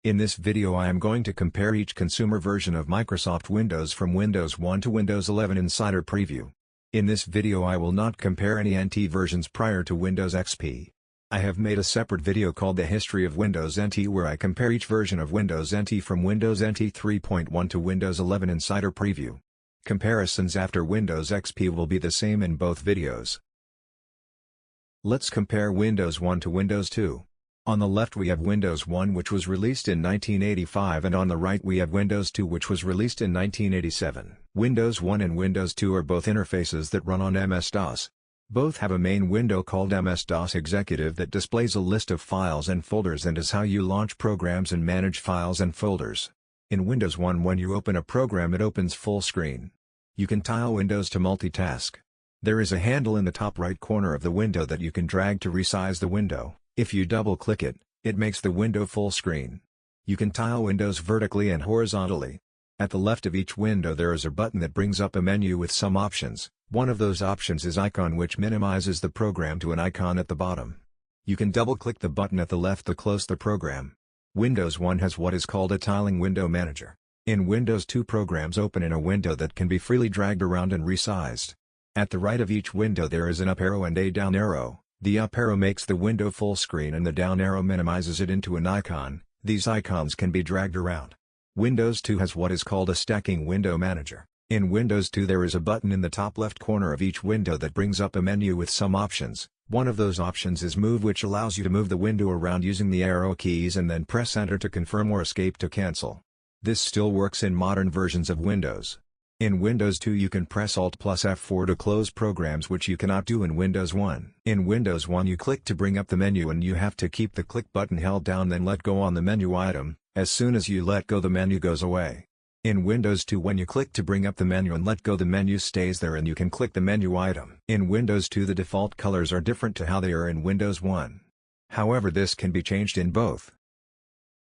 In this video I am going to compare each consumer version of Microsoft Windows from Windows 1 to Windows 11 Insider Preview. In this video I will not compare any NT versions prior to Windows XP. I have made a separate video called The History of Windows NT where I compare each version of Windows NT from Windows NT 3.1 to Windows 11 Insider Preview. Comparisons after Windows XP will be the same in both videos. Let's compare Windows 1 to Windows 2. On the left we have Windows 1 which was released in 1985 and on the right we have Windows 2 which was released in 1987. Windows 1 and Windows 2 are both interfaces that run on MS-DOS. Both have a main window called MS-DOS Executive that displays a list of files and folders and is how you launch programs and manage files and folders. In Windows 1 when you open a program it opens full screen. You can tile windows to multitask. There is a handle in the top right corner of the window that you can drag to resize the window. If you double-click it, it makes the window full screen. You can tile windows vertically and horizontally. At the left of each window there is a button that brings up a menu with some options. One of those options is Icon which minimizes the program to an icon at the bottom. You can double-click the button at the left to close the program. Windows 1 has what is called a tiling window manager. In Windows 2 programs open in a window that can be freely dragged around and resized. At the right of each window there is an up arrow and a down arrow. The up arrow makes the window full screen and the down arrow minimizes it into an icon. These icons can be dragged around. Windows 2 has what is called a stacking window manager. In Windows 2 there is a button in the top left corner of each window that brings up a menu with some options. One of those options is Move which allows you to move the window around using the arrow keys and then press Enter to confirm or Escape to cancel. This still works in modern versions of Windows. In Windows 2 you can press Alt plus F4 to close programs which you cannot do in Windows 1. In Windows 1 you click to bring up the menu and you have to keep the click button held down then let go on the menu item. As soon as you let go the menu goes away. In Windows 2 when you click to bring up the menu and let go the menu stays there and you can click the menu item. In Windows 2 the default colors are different to how they are in Windows 1. However this can be changed in both.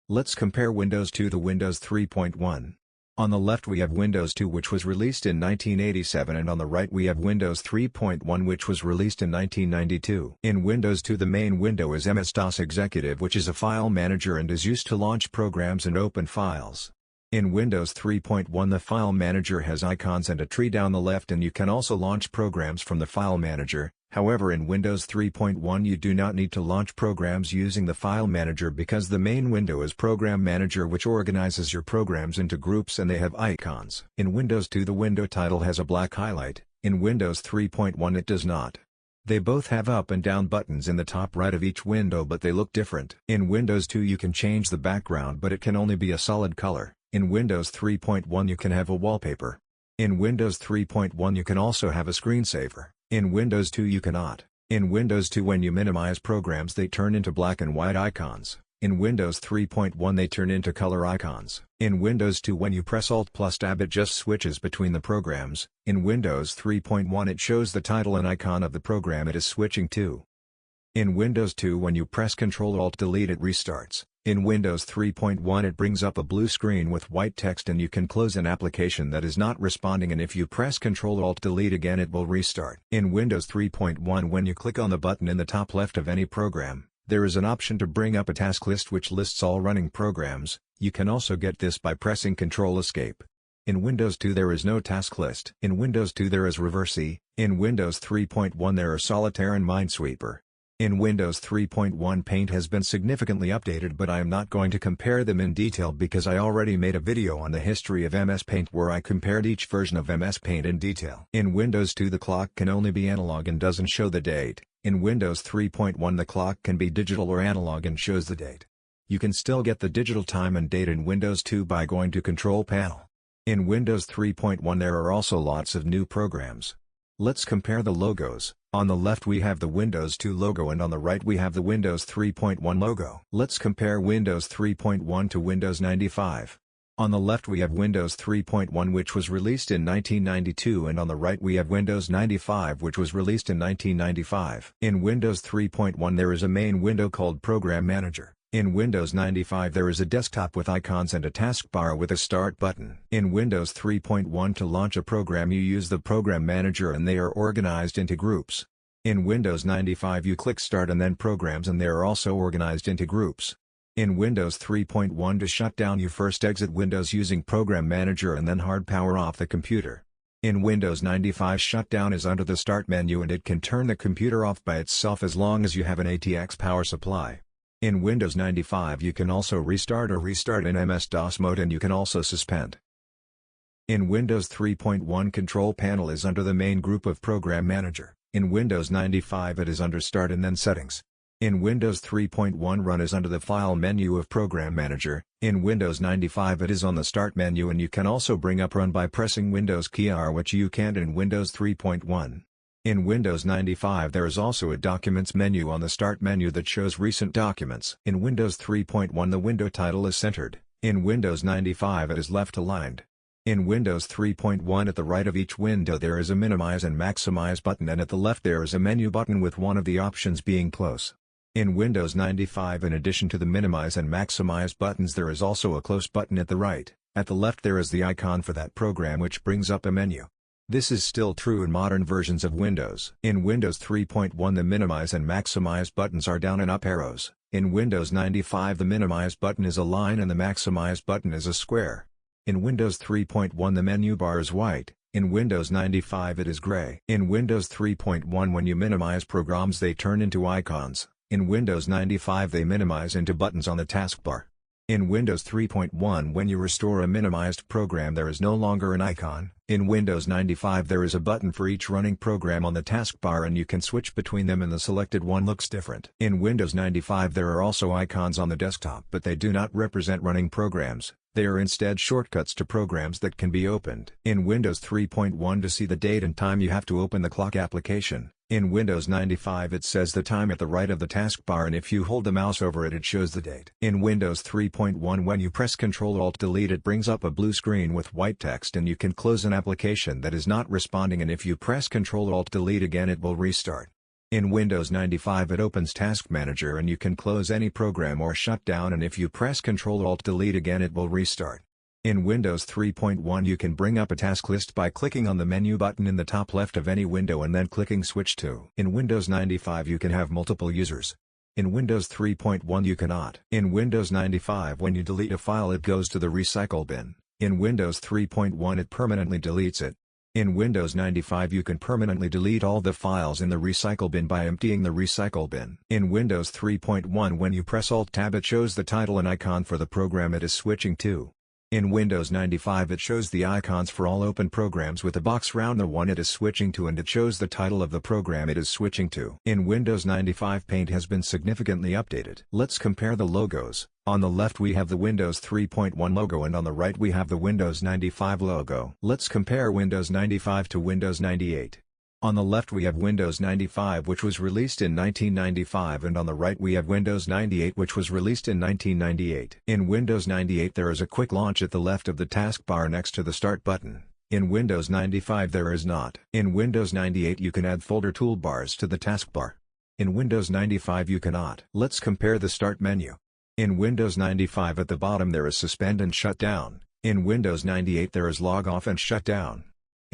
Let's compare Windows 2 to Windows 3.1. On the left we have Windows 2 which was released in 1987 and on the right we have Windows 3.1 which was released in 1992. In Windows 2 the main window is MS-DOS Executive which is a file manager and is used to launch programs and open files. In Windows 3.1 the file manager has icons and a tree down the left and you can also launch programs from the file manager. However in Windows 3.1 you do not need to launch programs using the file manager because the main window is Program Manager which organizes your programs into groups and they have icons. In Windows 2 the window title has a black highlight, in Windows 3.1 it does not. They both have up and down buttons in the top right of each window but they look different. In Windows 2 you can change the background but it can only be a solid color. In Windows 3.1 you can have a wallpaper. In Windows 3.1 you can also have a screensaver. In Windows 2 you cannot. In Windows 2 when you minimize programs they turn into black and white icons. In Windows 3.1 they turn into color icons. In Windows 2 when you press Alt plus Tab it just switches between the programs. In Windows 3.1 it shows the title and icon of the program it is switching to. In Windows 2 when you press Ctrl Alt Delete it restarts. In Windows 3.1 it brings up a blue screen with white text and you can close an application that is not responding and if you press Ctrl Alt Delete again it will restart. In Windows 3.1 when you click on the button in the top left of any program, there is an option to bring up a task list which lists all running programs. You can also get this by pressing Ctrl Escape. In Windows 2 there is no task list. In Windows 2 there is Reverse E. In Windows 3.1 there are Solitaire and Minesweeper. In Windows 3.1 Paint has been significantly updated but I am not going to compare them in detail because I already made a video on the history of MS Paint where I compared each version of MS Paint in detail. In Windows 2 the clock can only be analog and doesn't show the date. In Windows 3.1 the clock can be digital or analog and shows the date. You can still get the digital time and date in Windows 2 by going to Control Panel. In Windows 3.1 there are also lots of new programs. Let's compare the logos. On the left we have the Windows 2 logo and on the right we have the Windows 3.1 logo. Let's compare Windows 3.1 to Windows 95. On the left we have Windows 3.1 which was released in 1992 and on the right we have Windows 95 which was released in 1995. In Windows 3.1 there is a main window called Program Manager. In Windows 95 there is a desktop with icons and a taskbar with a Start button. In Windows 3.1 to launch a program you use the Program Manager and they are organized into groups. In Windows 95 you click Start and then Programs and they are also organized into groups. In Windows 3.1 to shut down you first exit Windows using Program Manager and then hard power off the computer. In Windows 95 shutdown is under the Start menu and it can turn the computer off by itself as long as you have an ATX power supply. In Windows 95 you can also restart in MS-DOS mode and you can also suspend. In Windows 3.1 Control Panel is under the main group of Program Manager. In Windows 95 it is under Start and then Settings. In Windows 3.1 Run is under the File menu of Program Manager. In Windows 95 it is on the Start menu and you can also bring up Run by pressing Windows key R, which you can't in Windows 3.1. In Windows 95 there is also a Documents menu on the Start menu that shows recent documents. In Windows 3.1 the window title is centered. In Windows 95 it is left aligned. In Windows 3.1 at the right of each window there is a Minimize and Maximize button and at the left there is a menu button with one of the options being Close. In Windows 95 in addition to the Minimize and Maximize buttons there is also a Close button at the right. At the left there is the icon for that program which brings up a menu. This is still true in modern versions of Windows. In Windows 3.1 the Minimize and Maximize buttons are down and up arrows. In Windows 95 the Minimize button is a line and the Maximize button is a square. In Windows 3.1 the menu bar is white. In Windows 95 it is gray. In Windows 3.1 when you minimize programs they turn into icons. In Windows 95 they minimize into buttons on the taskbar. In Windows 3.1 when you restore a minimized program there is no longer an icon. In Windows 95 there is a button for each running program on the taskbar and you can switch between them and the selected one looks different. In Windows 95 there are also icons on the desktop but they do not represent running programs. They are instead shortcuts to programs that can be opened. In Windows 3.1 to see the date and time you have to open the clock application. In Windows 95 it says the time at the right of the taskbar and if you hold the mouse over it shows the date. In Windows 3.1 when you press Ctrl-Alt-Delete it brings up a blue screen with white text and you can close an application that is not responding and if you press Ctrl-Alt-Delete again it will restart. In Windows 95 it opens Task Manager and you can close any program or shut down and if you press Ctrl-Alt-Delete again it will restart. In Windows 3.1 you can bring up a task list by clicking on the menu button in the top left of any window and then clicking Switch to. In Windows 95 you can have multiple users. In Windows 3.1 you cannot. In Windows 95 when you delete a file it goes to the recycle bin. In Windows 3.1 it permanently deletes it. In Windows 95 you can permanently delete all the files in the recycle bin by emptying the recycle bin. In Windows 3.1 when you press Alt-Tab it shows the title and icon for the program it is switching to. In Windows 95 it shows the icons for all open programs with a box round the one it is switching to and it shows the title of the program it is switching to. In Windows 95 Paint has been significantly updated. Let's compare the logos. On the left we have the Windows 3.1 logo and on the right we have the Windows 95 logo. Let's compare Windows 95 to Windows 98. On the left we have Windows 95 which was released in 1995 and on the right we have Windows 98 which was released in 1998. In Windows 98 there is a quick launch at the left of the taskbar next to the Start button. In Windows 95 there is not. In Windows 98 you can add folder toolbars to the taskbar. In Windows 95 you cannot. Let's compare the Start menu. In Windows 95 at the bottom there is Suspend and Shut Down. In Windows 98 there is Log Off and Shut Down.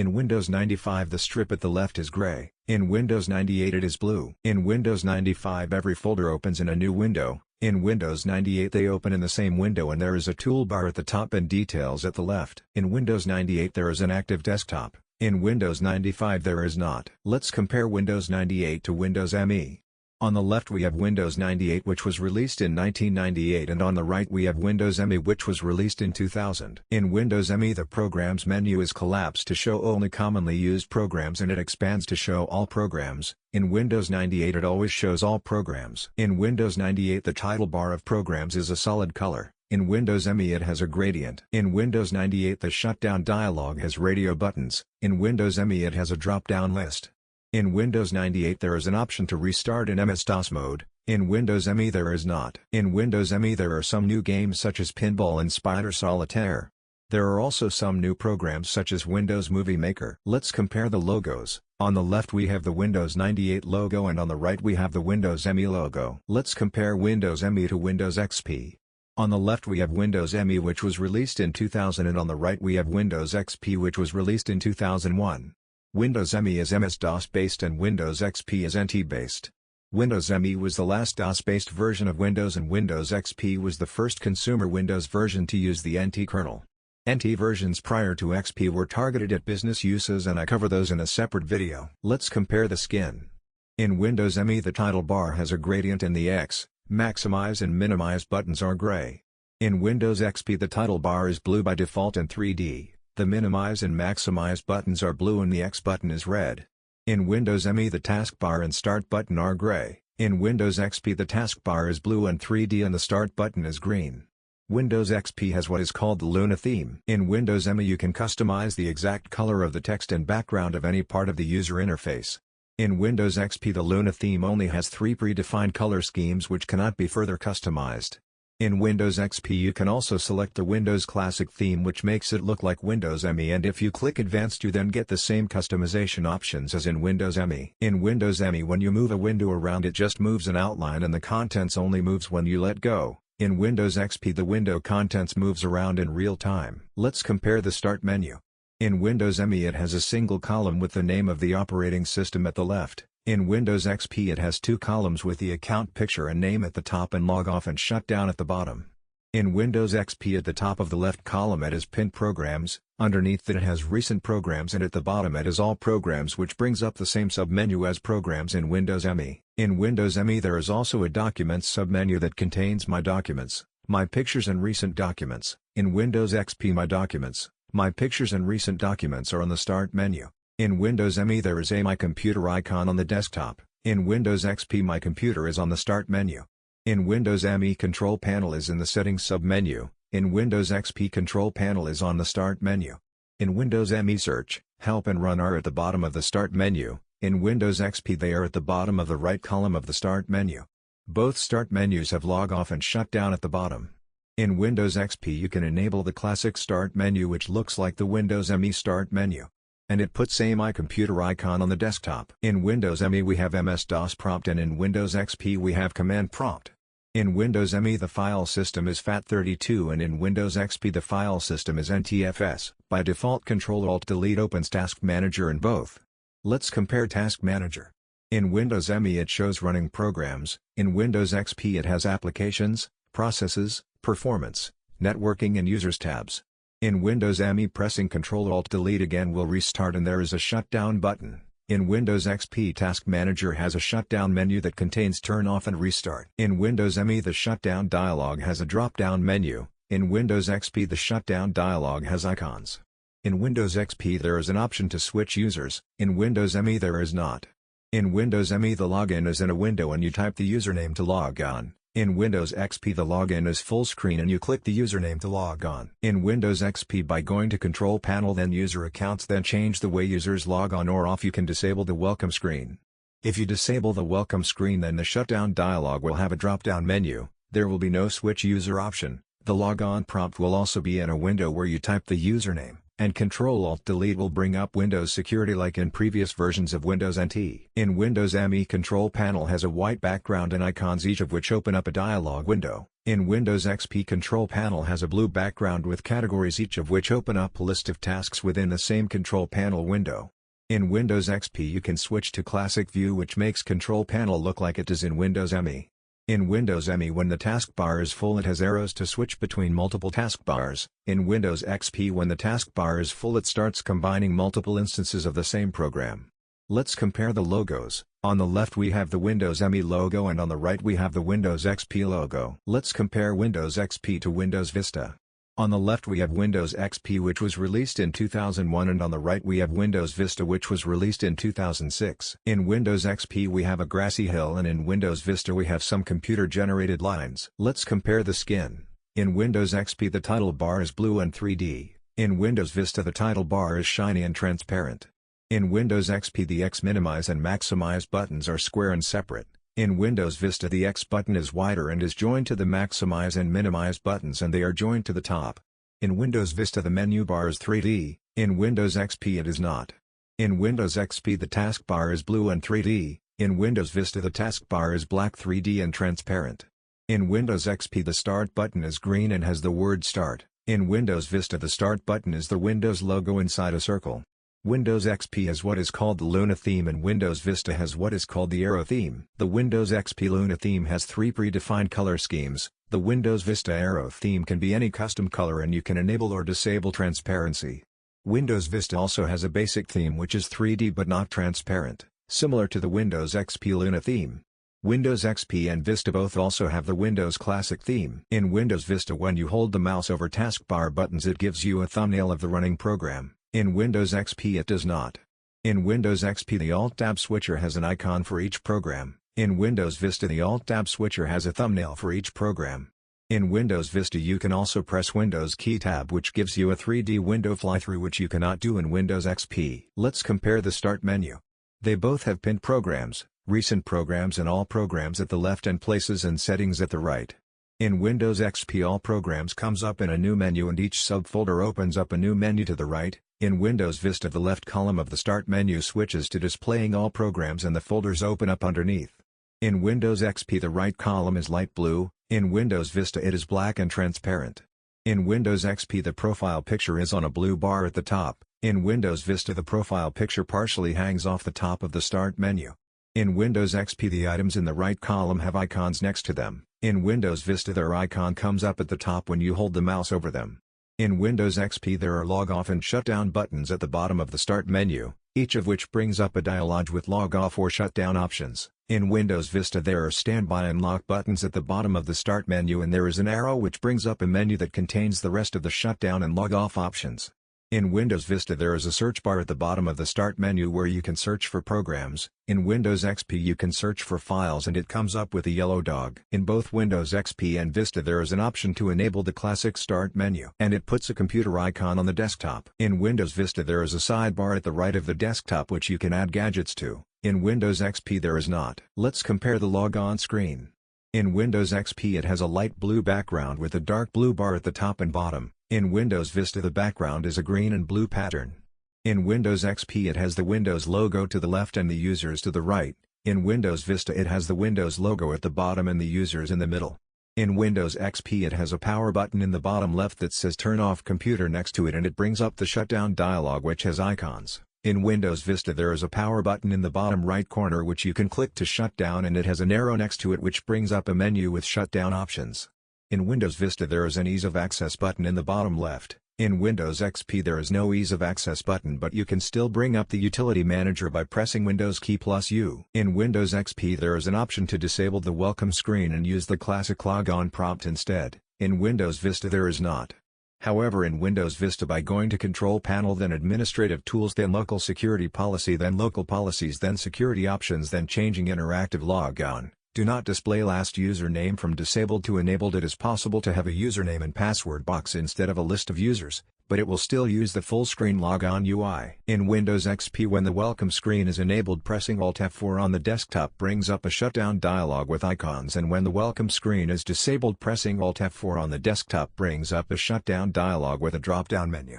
In Windows 95 the strip at the left is gray. In Windows 98 it is blue. In Windows 95 every folder opens in a new window. In Windows 98 they open in the same window and there is a toolbar at the top and details at the left. In Windows 98 there is an active desktop. In Windows 95 there is not. Let's compare Windows 98 to Windows ME. On the left we have Windows 98 which was released in 1998 and on the right we have Windows ME which was released in 2000. In Windows ME the Programs menu is collapsed to show only commonly used programs and it expands to show all programs. In Windows 98 it always shows all programs. In Windows 98 the title bar of programs is a solid color. In Windows ME it has a gradient. In Windows 98 the shutdown dialog has radio buttons. In Windows ME it has a drop-down list. In Windows 98 there is an option to restart in MS-DOS mode. In Windows ME there is not. In Windows ME there are some new games such as Pinball and Spider Solitaire. There are also some new programs such as Windows Movie Maker. Let's compare the logos. On the left we have the Windows 98 logo and on the right we have the Windows ME logo. Let's compare Windows ME to Windows XP. On the left we have Windows ME which was released in 2000 and on the right we have Windows XP which was released in 2001. Windows ME is MS-DOS based and Windows XP is NT based. Windows ME was the last DOS-based version of Windows, and Windows XP was the first consumer Windows version to use the NT kernel. NT versions prior to XP were targeted at business uses, and I cover those in a separate video. Let's compare the skin. In Windows ME, the title bar has a gradient and the X, maximize and minimize buttons are gray. In Windows XP, the title bar is blue by default in 3D, the minimize and maximize buttons are blue and the X button is red. In Windows ME, the taskbar and start button are gray. In Windows XP, the taskbar is blue in 3D and the start button is green. Windows XP has what is called the Luna theme. In Windows ME, you can customize the exact color of the text and background of any part of the user interface. In Windows XP, the Luna theme only has 3 predefined color schemes which cannot be further customized. In Windows XP, you can also select the Windows Classic theme, which makes it look like Windows ME, and if you click Advanced you then get the same customization options as in Windows ME. In Windows ME, when you move a window around, it just moves an outline and the contents only moves when you let go. In Windows XP, the window contents moves around in real time. Let's compare the Start menu. In Windows ME, it has a single column with the name of the operating system at the left. In Windows XP, it has 2 columns with the account picture and name at the top and log off and shut down at the bottom. In Windows XP, at the top of the left column it has pinned programs, underneath that it has recent programs, and at the bottom it has all programs, which brings up the same submenu as programs in Windows ME. In Windows ME, there is also a Documents submenu that contains My Documents, My Pictures and Recent Documents. In Windows XP, My Documents, My Pictures and Recent Documents are on the Start menu. In Windows ME, there is a My Computer icon on the desktop. In Windows XP, My Computer is on the Start menu. In Windows ME, Control Panel is in the Settings submenu. In Windows XP, Control Panel is on the Start menu. In Windows ME, Search, Help and Run are at the bottom of the Start menu. In Windows XP, they are at the bottom of the right column of the Start menu. Both Start menus have Log Off and Shut Down at the bottom. In Windows XP, you can enable the classic Start menu, which looks like the Windows ME Start menu, and it puts a My Computer icon on the desktop. In Windows ME, we have MS-DOS prompt, and in Windows XP we have Command Prompt. In Windows ME, the file system is FAT32, and in Windows XP the file system is NTFS. By default, Ctrl-Alt-Delete opens Task Manager in both. Let's compare Task Manager. In Windows ME, it shows running programs. In Windows XP, it has Applications, Processes, Performance, Networking and Users tabs. In Windows ME, pressing Ctrl-Alt-Delete again will restart, and there is a shutdown button. In Windows XP, Task Manager has a shutdown menu that contains Turn Off and Restart. In Windows ME, the shutdown dialog has a drop-down menu. In Windows XP, the shutdown dialog has icons. In Windows XP, there is an option to switch users. In Windows ME, there is not. In Windows ME, the login is in a window and you type the username to log on. In Windows XP, the login is full screen and you click the username to log on. In Windows XP, by going to Control Panel then User Accounts, then change the way users log on or off, you can disable the welcome screen. If you disable the welcome screen, then the shutdown dialog will have a drop-down menu. There will be no switch user option. The logon prompt will also be in a window where you type the username, and Ctrl-Alt-Delete will bring up Windows Security like in previous versions of Windows NT. In Windows ME, Control Panel has a white background and icons, each of which open up a dialog window. In Windows XP, Control Panel has a blue background with categories, each of which open up a list of tasks within the same Control Panel window. In Windows XP, you can switch to Classic View, which makes Control Panel look like it does in Windows ME. In Windows ME, when the taskbar is full, it has arrows to switch between multiple taskbars. In Windows XP, when the taskbar is full, it starts combining multiple instances of the same program. Let's compare the logos. On the left we have the Windows ME logo, and on the right we have the Windows XP logo. Let's compare Windows XP to Windows Vista. On the left we have Windows XP, which was released in 2001, and on the right we have Windows Vista, which was released in 2006. In Windows XP we have a grassy hill, and in Windows Vista we have some computer-generated lines. Let's compare the skin. In Windows XP the title bar is blue and 3D. In Windows Vista the title bar is shiny and transparent. In Windows XP the X minimize and maximize buttons are square and separate. In Windows Vista the X button is wider and is joined to the maximize and minimize buttons, and they are joined to the top. In Windows Vista the menu bar is 3D, in Windows XP it is not. In Windows XP the taskbar is blue and 3D, in Windows Vista the taskbar is black, 3D and transparent. In Windows XP the Start button is green and has the word Start. In Windows Vista the Start button is the Windows logo inside a circle. Windows XP has what is called the Luna theme and Windows Vista has what is called the Arrow theme. The Windows XP Luna theme has 3 predefined color schemes. The Windows Vista Arrow theme can be any custom color and you can enable or disable transparency. Windows Vista also has a basic theme which is 3D but not transparent, similar to the Windows XP Luna theme. Windows XP and Vista both also have the Windows Classic theme. In Windows Vista, when you hold the mouse over taskbar buttons, it gives you a thumbnail of the running program. In Windows XP it does not. In Windows XP the Alt-Tab switcher has an icon for each program. In Windows Vista the Alt-Tab switcher has a thumbnail for each program. In Windows Vista you can also press Windows key tab which gives you a 3D window fly-through which you cannot do in Windows XP. Let's compare the Start menu. They both have pinned programs, recent programs and all programs at the left and places and settings at the right. In Windows XP all programs comes up in a new menu and each subfolder opens up a new menu to the right. In Windows Vista the left column of the Start menu switches to displaying all programs and the folders open up underneath. In Windows XP the right column is light blue, in Windows Vista it is black and transparent. In Windows XP the profile picture is on a blue bar at the top, in Windows Vista the profile picture partially hangs off the top of the Start menu. In Windows XP the items in the right column have icons next to them, in Windows Vista their icon comes up at the top when you hold the mouse over them. In Windows XP there are log off and shut down buttons at the bottom of the Start menu, each of which brings up a dialog with log off or shut down options. In Windows Vista there are standby and lock buttons at the bottom of the Start menu and there is an arrow which brings up a menu that contains the rest of the shutdown and log off options. In Windows Vista there is a search bar at the bottom of the Start menu where you can search for programs. In Windows XP you can search for files and it comes up with a yellow dog. In both Windows XP and Vista there is an option to enable the classic Start menu and it puts a computer icon on the desktop. In Windows Vista there is a sidebar at the right of the desktop which you can add gadgets to. In Windows XP there is not. Let's compare the log-on screen. In Windows XP it has a light blue background with a dark blue bar at the top and bottom. In Windows Vista the background is a green and blue pattern. In Windows XP it has the Windows logo to the left and the users to the right. In Windows Vista it has the Windows logo at the bottom and the users in the middle. In Windows XP it has a power button in the bottom left that says turn off computer next to it and it brings up the shutdown dialog which has icons. In Windows Vista there is a power button in the bottom right corner which you can click to shut down and it has an arrow next to it which brings up a menu with shutdown options. In Windows Vista there is an Ease of Access button in the bottom left. In Windows XP there is no Ease of Access button but you can still bring up the Utility Manager by pressing Windows key plus U. In Windows XP there is an option to disable the welcome screen and use the classic logon prompt instead. In Windows Vista there is not. However, in Windows Vista by going to Control Panel then Administrative Tools then Local Security Policy then Local Policies then Security Options then changing Interactive Logon. Do not display last username from disabled to enabled. It is possible to have a username and password box instead of a list of users, but it will still use the full screen logon UI. In Windows XP when the welcome screen is enabled pressing Alt F4 on the desktop brings up a shutdown dialog with icons and when the welcome screen is disabled pressing Alt F4 on the desktop brings up a shutdown dialog with a drop-down menu.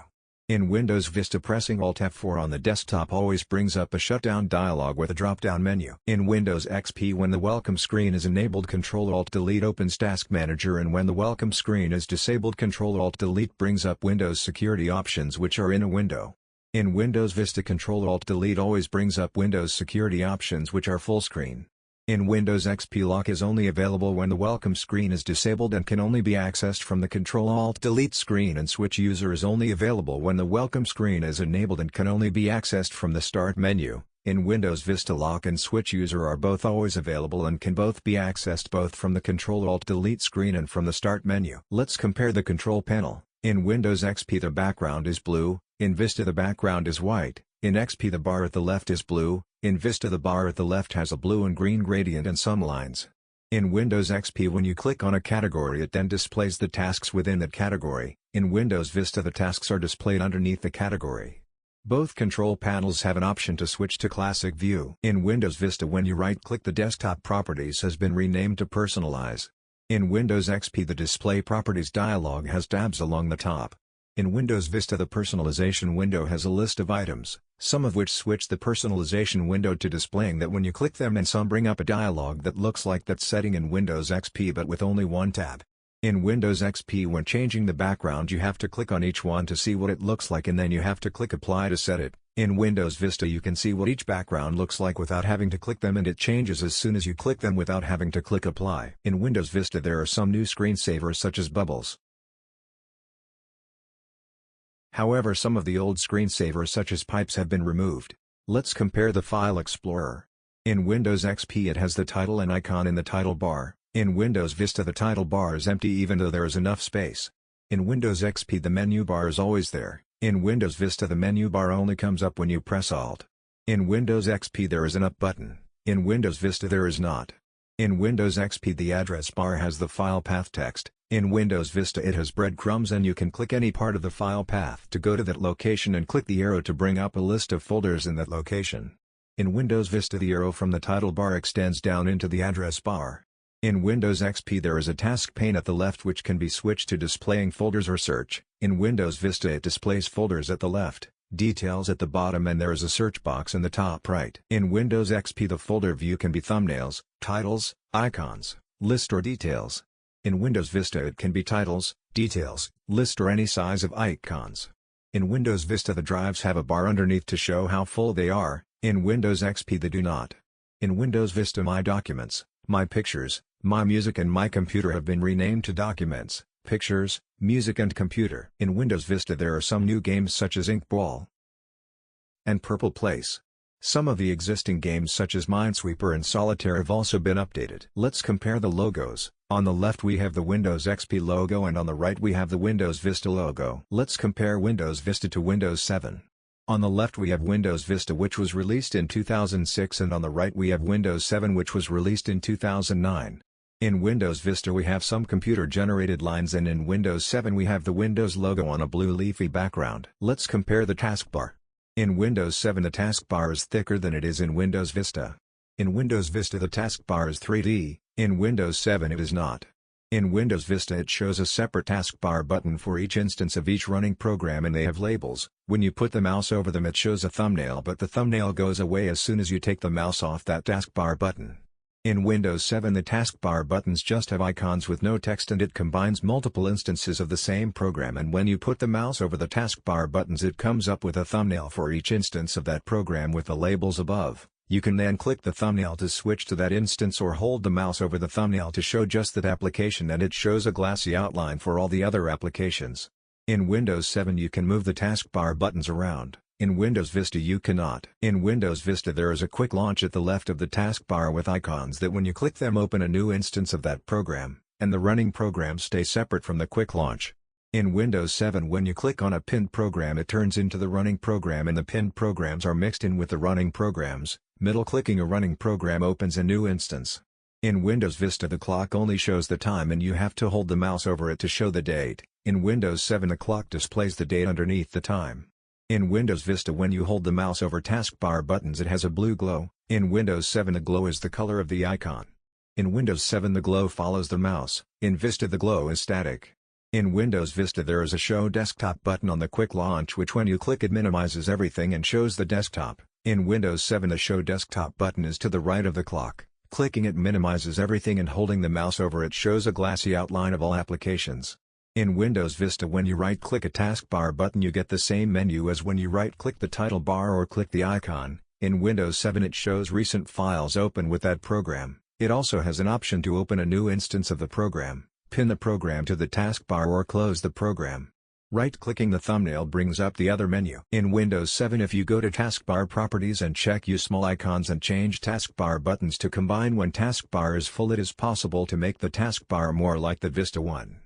In Windows Vista pressing Alt F4 on the desktop always brings up a shutdown dialog with a drop-down menu. In Windows XP when the welcome screen is enabled Ctrl Alt Delete opens Task Manager and when the welcome screen is disabled Ctrl Alt Delete brings up Windows security options which are in a window. In Windows Vista Ctrl Alt Delete always brings up Windows security options which are full screen. In Windows XP lock is only available when the welcome screen is disabled and can only be accessed from the Ctrl Alt Delete screen and switch user is only available when the welcome screen is enabled and can only be accessed from the Start menu. In Windows Vista lock and switch user are both always available and can both be accessed both from the Ctrl Alt Delete screen and from the Start menu. Let's compare the control panel. In Windows XP the background is blue, in Vista the background is white. In XP the bar at the left is blue, in Vista the bar at the left has a blue and green gradient and some lines. In Windows XP when you click on a category it then displays the tasks within that category, in Windows Vista the tasks are displayed underneath the category. Both control panels have an option to switch to classic view. In Windows Vista when you right-click the desktop properties has been renamed to personalize. In Windows XP the display properties dialog has tabs along the top. In Windows Vista the personalization window has a list of items, some of which switch the personalization window to displaying that when you click them and some bring up a dialog that looks like that setting in Windows XP but with only one tab. In Windows XP when changing the background you have to click on each one to see what it looks like and then you have to click apply to set it. In Windows Vista you can see what each background looks like without having to click them, and it changes as soon as you click them without having to click apply. In Windows Vista there are some new screensavers such as bubbles. However, some of the old screensavers such as pipes have been removed. Let's compare the File Explorer. In Windows XP it has the title and icon in the title bar. In Windows Vista the title bar is empty even though there is enough space. In Windows XP the menu bar is always there. In Windows Vista the menu bar only comes up when you press Alt. In Windows XP there is an Up button. In Windows Vista there is not. In Windows XP the address bar has the file path text. In Windows Vista it has breadcrumbs and you can click any part of the file path to go to that location and click the arrow to bring up a list of folders in that location. In Windows Vista the arrow from the title bar extends down into the address bar. In Windows XP there is a task pane at the left which can be switched to displaying folders or search. In Windows Vista it displays folders at the left, details at the bottom, and there is a search box in the top right. In Windows XP the folder view can be thumbnails, titles, icons, list or details. In Windows Vista it can be titles, details, list or any size of icons. In Windows Vista the drives have a bar underneath to show how full they are. In Windows XP they do not. In Windows Vista my documents, my pictures, my music and my computer have been renamed to Documents, Pictures, Music and Computer. In Windows Vista there are some new games such as Inkball and Purple Place. Some of the existing games such as Minesweeper and Solitaire have also been updated. Let's compare the logos. On the left we have the Windows XP logo and on the right we have the Windows Vista logo. Let's compare Windows Vista to Windows 7. On the left we have Windows Vista which was released in 2006 and on the right we have Windows 7 which was released in 2009. In Windows Vista we have some computer-generated lines and in Windows 7 we have the Windows logo on a blue leafy background. Let's compare the taskbar. In Windows 7 the taskbar is thicker than it is in Windows Vista. In Windows Vista the taskbar is 3D, in Windows 7 it is not. In Windows Vista it shows a separate taskbar button for each instance of each running program and they have labels. When you put the mouse over them it shows a thumbnail, but the thumbnail goes away as soon as you take the mouse off that taskbar button. In Windows 7 the taskbar buttons just have icons with no text and it combines multiple instances of the same program, and when you put the mouse over the taskbar buttons it comes up with a thumbnail for each instance of that program with the labels above. You can then click the thumbnail to switch to that instance or hold the mouse over the thumbnail to show just that application and it shows a glassy outline for all the other applications. In Windows 7 you can move the taskbar buttons around. In Windows Vista you cannot. In Windows Vista there is a quick launch at the left of the taskbar with icons that when you click them open a new instance of that program, and the running programs stay separate from the quick launch. In Windows 7 when you click on a pinned program it turns into the running program and the pinned programs are mixed in with the running programs. Middle-clicking a running program opens a new instance. In Windows Vista the clock only shows the time and you have to hold the mouse over it to show the date. In Windows 7 the clock displays the date underneath the time. In Windows Vista when you hold the mouse over taskbar buttons it has a blue glow. In Windows 7 the glow is the color of the icon. In Windows 7 the glow follows the mouse. In Vista the glow is static. In Windows Vista there is a Show Desktop button on the quick launch which when you click it minimizes everything and shows the desktop. In Windows 7 the Show Desktop button is to the right of the clock. Clicking it minimizes everything and holding the mouse over it shows a glassy outline of all applications. In Windows Vista when you right-click a taskbar button you get the same menu as when you right-click the title bar or click the icon. In Windows 7 it shows recent files open with that program. It also has an option to open a new instance of the program, pin the program to the taskbar or close the program. Right-clicking the thumbnail brings up the other menu. In Windows 7 if you go to Taskbar Properties and check Use Small Icons and change taskbar buttons to combine when taskbar is full it is possible to make the taskbar more like the Vista one.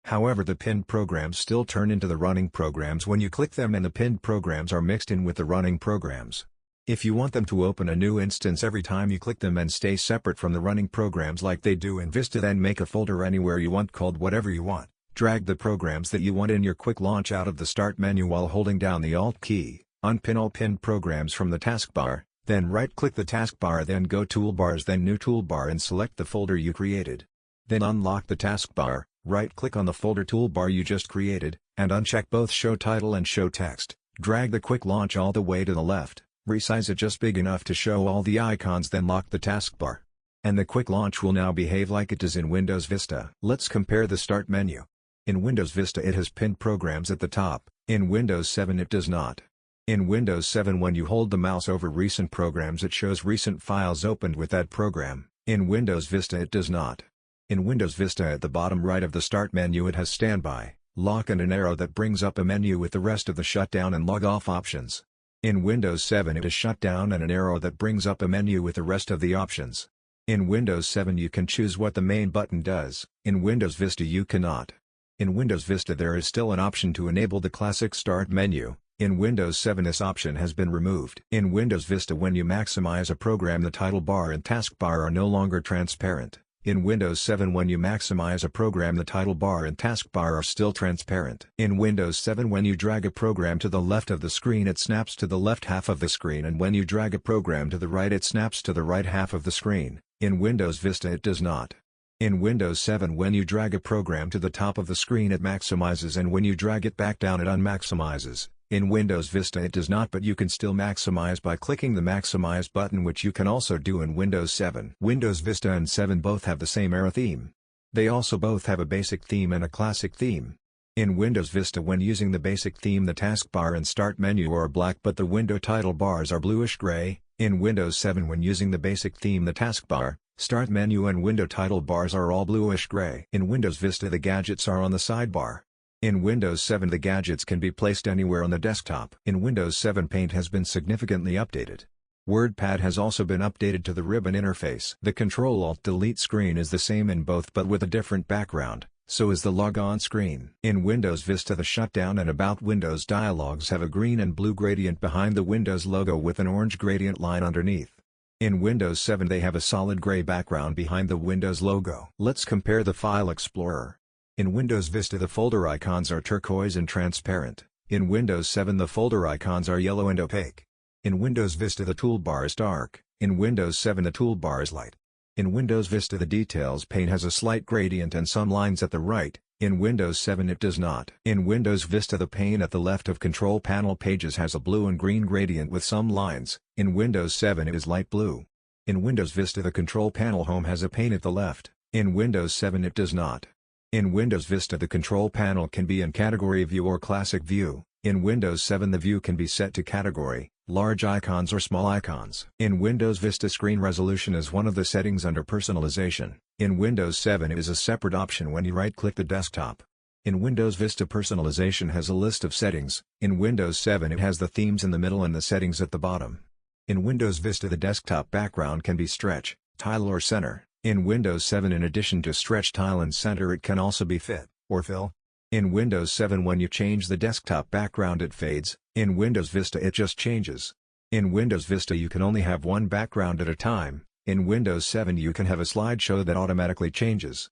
However the pinned programs still turn into the running programs when you click them and the pinned programs are mixed in with the running programs. If you want them to open a new instance every time you click them and stay separate from the running programs like they do in Vista, then make a folder anywhere you want called whatever you want. Drag the programs that you want in your quick launch out of the Start menu while holding down the Alt key, unpin all pinned programs from the taskbar, then right-click the taskbar, then go Toolbars, then New Toolbar and select the folder you created. Then unlock the taskbar, right-click on the folder toolbar you just created, and uncheck both Show Title and Show Text. Drag the quick launch all the way to the left, resize it just big enough to show all the icons, then lock the taskbar. And the quick launch will now behave like it does in Windows Vista. Let's compare the Start menu. In Windows Vista it has pinned programs at the top, in Windows 7 it does not. In Windows 7 when you hold the mouse over recent programs it shows recent files opened with that program. In Windows Vista it does not. In Windows Vista at the bottom right of the Start menu it has Standby, Lock and an arrow that brings up a menu with the rest of the shutdown and log off options. In Windows 7 it is Shutdown and an arrow that brings up a menu with the rest of the options. In Windows 7 you can choose what the main button does. In Windows Vista you cannot. In Windows Vista there is still an option to enable the classic Start menu. In Windows 7 this option has been removed. In Windows Vista when you maximize a program the title bar and taskbar are no longer transparent. In Windows 7 when you maximize a program the title bar and taskbar are still transparent. In Windows 7 when you drag a program to the left of the screen it snaps to the left half of the screen and when you drag a program to the right it snaps to the right half of the screen. In Windows Vista it does not. In Windows 7 when you drag a program to the top of the screen it maximizes and when you drag it back down it unmaximizes. In Windows Vista it does not but you can still maximize by clicking the Maximize button which you can also do in Windows 7. Windows Vista and 7 both have the same era theme. They also both have a basic theme and a classic theme. In Windows Vista when using the basic theme the taskbar and Start menu are black but the window title bars are bluish-gray. In Windows 7 when using the basic theme the taskbar, Start menu and window title bars are all bluish-gray. In Windows Vista the gadgets are on the sidebar. In Windows 7 the gadgets can be placed anywhere on the desktop. In Windows 7 Paint has been significantly updated. WordPad has also been updated to the ribbon interface. The Control-Alt-Delete screen is the same in both but with a different background, so is the logon screen. In Windows Vista the Shutdown and About Windows dialogues have a green and blue gradient behind the Windows logo with an orange gradient line underneath. In Windows 7 they have a solid gray background behind the Windows logo. Let's compare the File Explorer. In Windows Vista the folder icons are turquoise and transparent. In Windows 7 the folder icons are yellow and opaque. In Windows Vista the toolbar is dark. In Windows 7 the toolbar is light. In Windows Vista the Details pane has a slight gradient and some lines at the right. In Windows 7 it does not. In Windows Vista the pane at the left of Control Panel pages has a blue and green gradient with some lines. In Windows 7 it is light blue. In Windows Vista the Control Panel Home has a pane at the left. In Windows 7 it does not. In Windows Vista the control panel can be in Category View or Classic View. In Windows 7 the view can be set to Category, Large Icons or Small Icons. In Windows Vista screen resolution is one of the settings under Personalization. In Windows 7 it is a separate option when you right-click the desktop. In Windows Vista personalization has a list of settings. In Windows 7 it has the themes in the middle and the settings at the bottom. In Windows Vista the desktop background can be stretch, tile or center. In Windows 7 in addition to stretch, tile and center it can also be fit, or fill. In Windows 7 when you change the desktop background it fades. In Windows Vista it just changes. In Windows Vista you can only have one background at a time. In Windows 7 you can have a slideshow that automatically changes.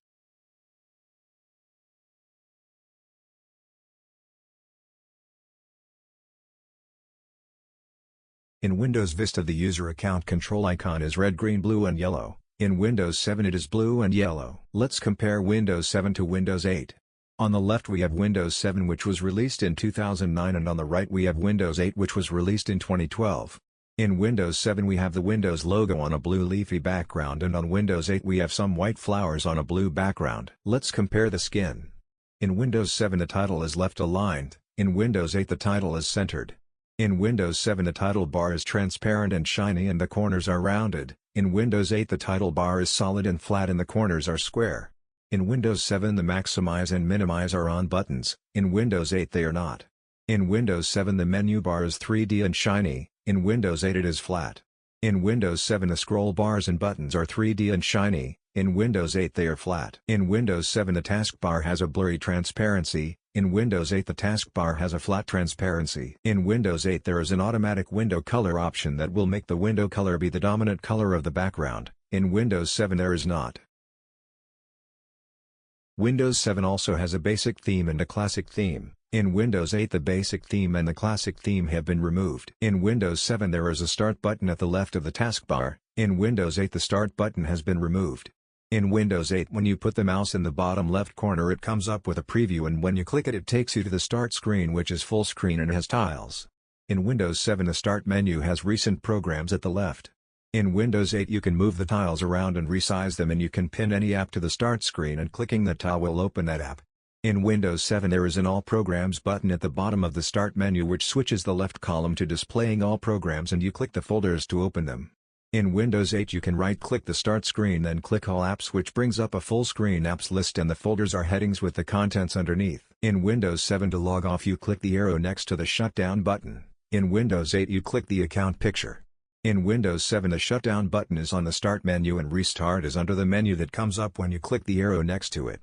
In Windows Vista the user account control icon is red, green, blue and yellow. In Windows 7 it is blue and yellow. Let's compare Windows 7 to Windows 8. On the left we have Windows 7 which was released in 2009 and on the right we have Windows 8 which was released in 2012. In Windows 7 we have the Windows logo on a blue leafy background and on Windows 8 we have some white flowers on a blue background. Let's compare the skin. In Windows 7 the title is left aligned, in Windows 8 the title is centered. In Windows 7 the title bar is transparent and shiny and the corners are rounded. In Windows 8 the title bar is solid and flat and the corners are square. In Windows 7 the maximize and minimize are on buttons, in Windows 8 they are not. In Windows 7 the menu bar is 3D and shiny, in Windows 8 it is flat. In Windows 7 the scroll bars and buttons are 3D and shiny, in Windows 8 they are flat. In Windows 7 the taskbar has a blurry transparency, in Windows 8 the taskbar has a flat transparency. In Windows 8 there is an automatic window color option that will make the window color be the dominant color of the background, in Windows 7 there is not. Windows 7 also has a basic theme and a classic theme. In Windows 8 the basic theme and the classic theme have been removed. In Windows 7 there is a Start button at the left of the taskbar, in Windows 8 the Start button has been removed. In Windows 8 when you put the mouse in the bottom left corner it comes up with a preview and when you click it takes you to the Start screen which is full screen and has tiles. In Windows 7 the Start menu has recent programs at the left. In Windows 8 you can move the tiles around and resize them and you can pin any app to the Start screen and clicking the tile will open that app. In Windows 7 there is an All Programs button at the bottom of the Start menu which switches the left column to displaying all programs and you click the folders to open them. In Windows 8 you can right-click the Start screen then click All Apps which brings up a full-screen apps list and the folders are headings with the contents underneath. In Windows 7 to log off you click the arrow next to the Shutdown button. In Windows 8 you click the Account picture. In Windows 7 the Shutdown button is on the Start menu and Restart is under the menu that comes up when you click the arrow next to it.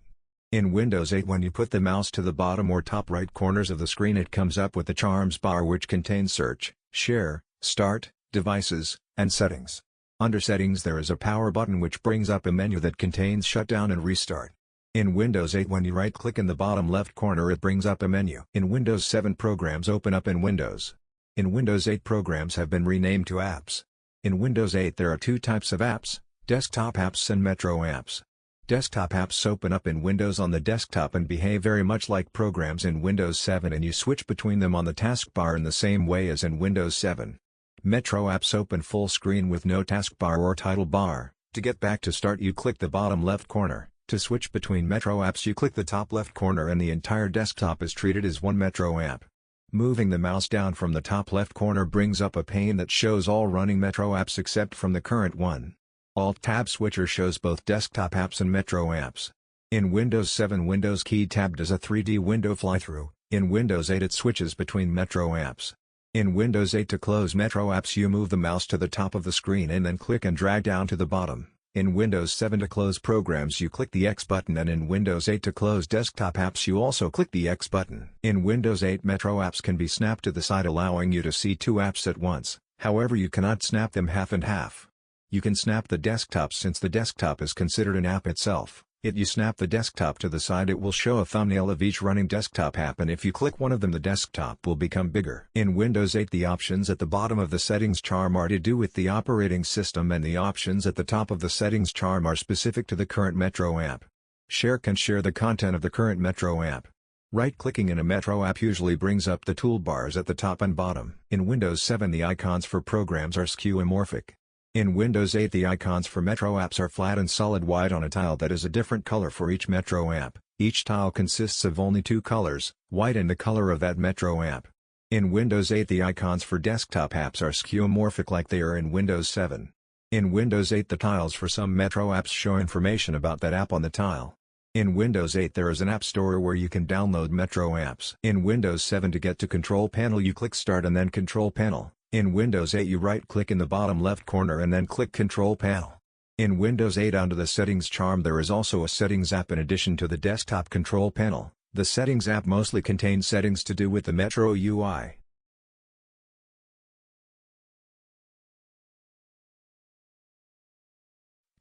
In Windows 8 when you put the mouse to the bottom or top right corners of the screen it comes up with the Charms bar which contains Search, Share, Start, Devices, and Settings. Under Settings there is a Power button which brings up a menu that contains Shutdown and Restart. In Windows 8 when you right-click in the bottom left corner it brings up a menu. In Windows 7 programs open up in Windows. In Windows 8 programs have been renamed to apps. In Windows 8 there are two types of apps, desktop apps and metro apps. Desktop apps open up in Windows on the desktop and behave very much like programs in Windows 7 and you switch between them on the taskbar in the same way as in Windows 7. Metro apps open full screen with no taskbar or title bar. To get back to Start you click the bottom left corner. To switch between Metro apps you click the top left corner and the entire desktop is treated as one Metro app. Moving the mouse down from the top left corner brings up a pane that shows all running Metro apps except from the current one. Alt-Tab switcher shows both desktop apps and Metro apps. In Windows 7 Windows key tab does a 3D window fly-through. In Windows 8 it switches between Metro apps. In Windows 8 to close Metro apps you move the mouse to the top of the screen and then click and drag down to the bottom. In Windows 7 to close programs you click the X button and in Windows 8 to close desktop apps you also click the X button. In Windows 8 Metro apps can be snapped to the side allowing you to see two apps at once, however you cannot snap them half and half. You can snap the desktop since the desktop is considered an app itself. If you snap the desktop to the side it will show a thumbnail of each running desktop app and if you click one of them the desktop will become bigger. In Windows 8 the options at the bottom of the settings charm are to do with the operating system and the options at the top of the settings charm are specific to the current Metro app. Share can share the content of the current Metro app. Right-clicking in a Metro app usually brings up the toolbars at the top and bottom. In Windows 7 the icons for programs are skeuomorphic. In Windows 8 the icons for Metro apps are flat and solid white on a tile that is a different color for each Metro app. Each tile consists of only two colors, white and the color of that Metro app. In Windows 8 the icons for desktop apps are skeuomorphic like they are in Windows 7. In Windows 8 the tiles for some Metro apps show information about that app on the tile. In Windows 8 there is an app store where you can download Metro apps. In Windows 7 to get to Control Panel you click Start and then Control Panel. In Windows 8 you right-click in the bottom left corner and then click Control Panel. In Windows 8 under the Settings charm there is also a Settings app in addition to the desktop Control Panel. The Settings app mostly contains settings to do with the Metro UI.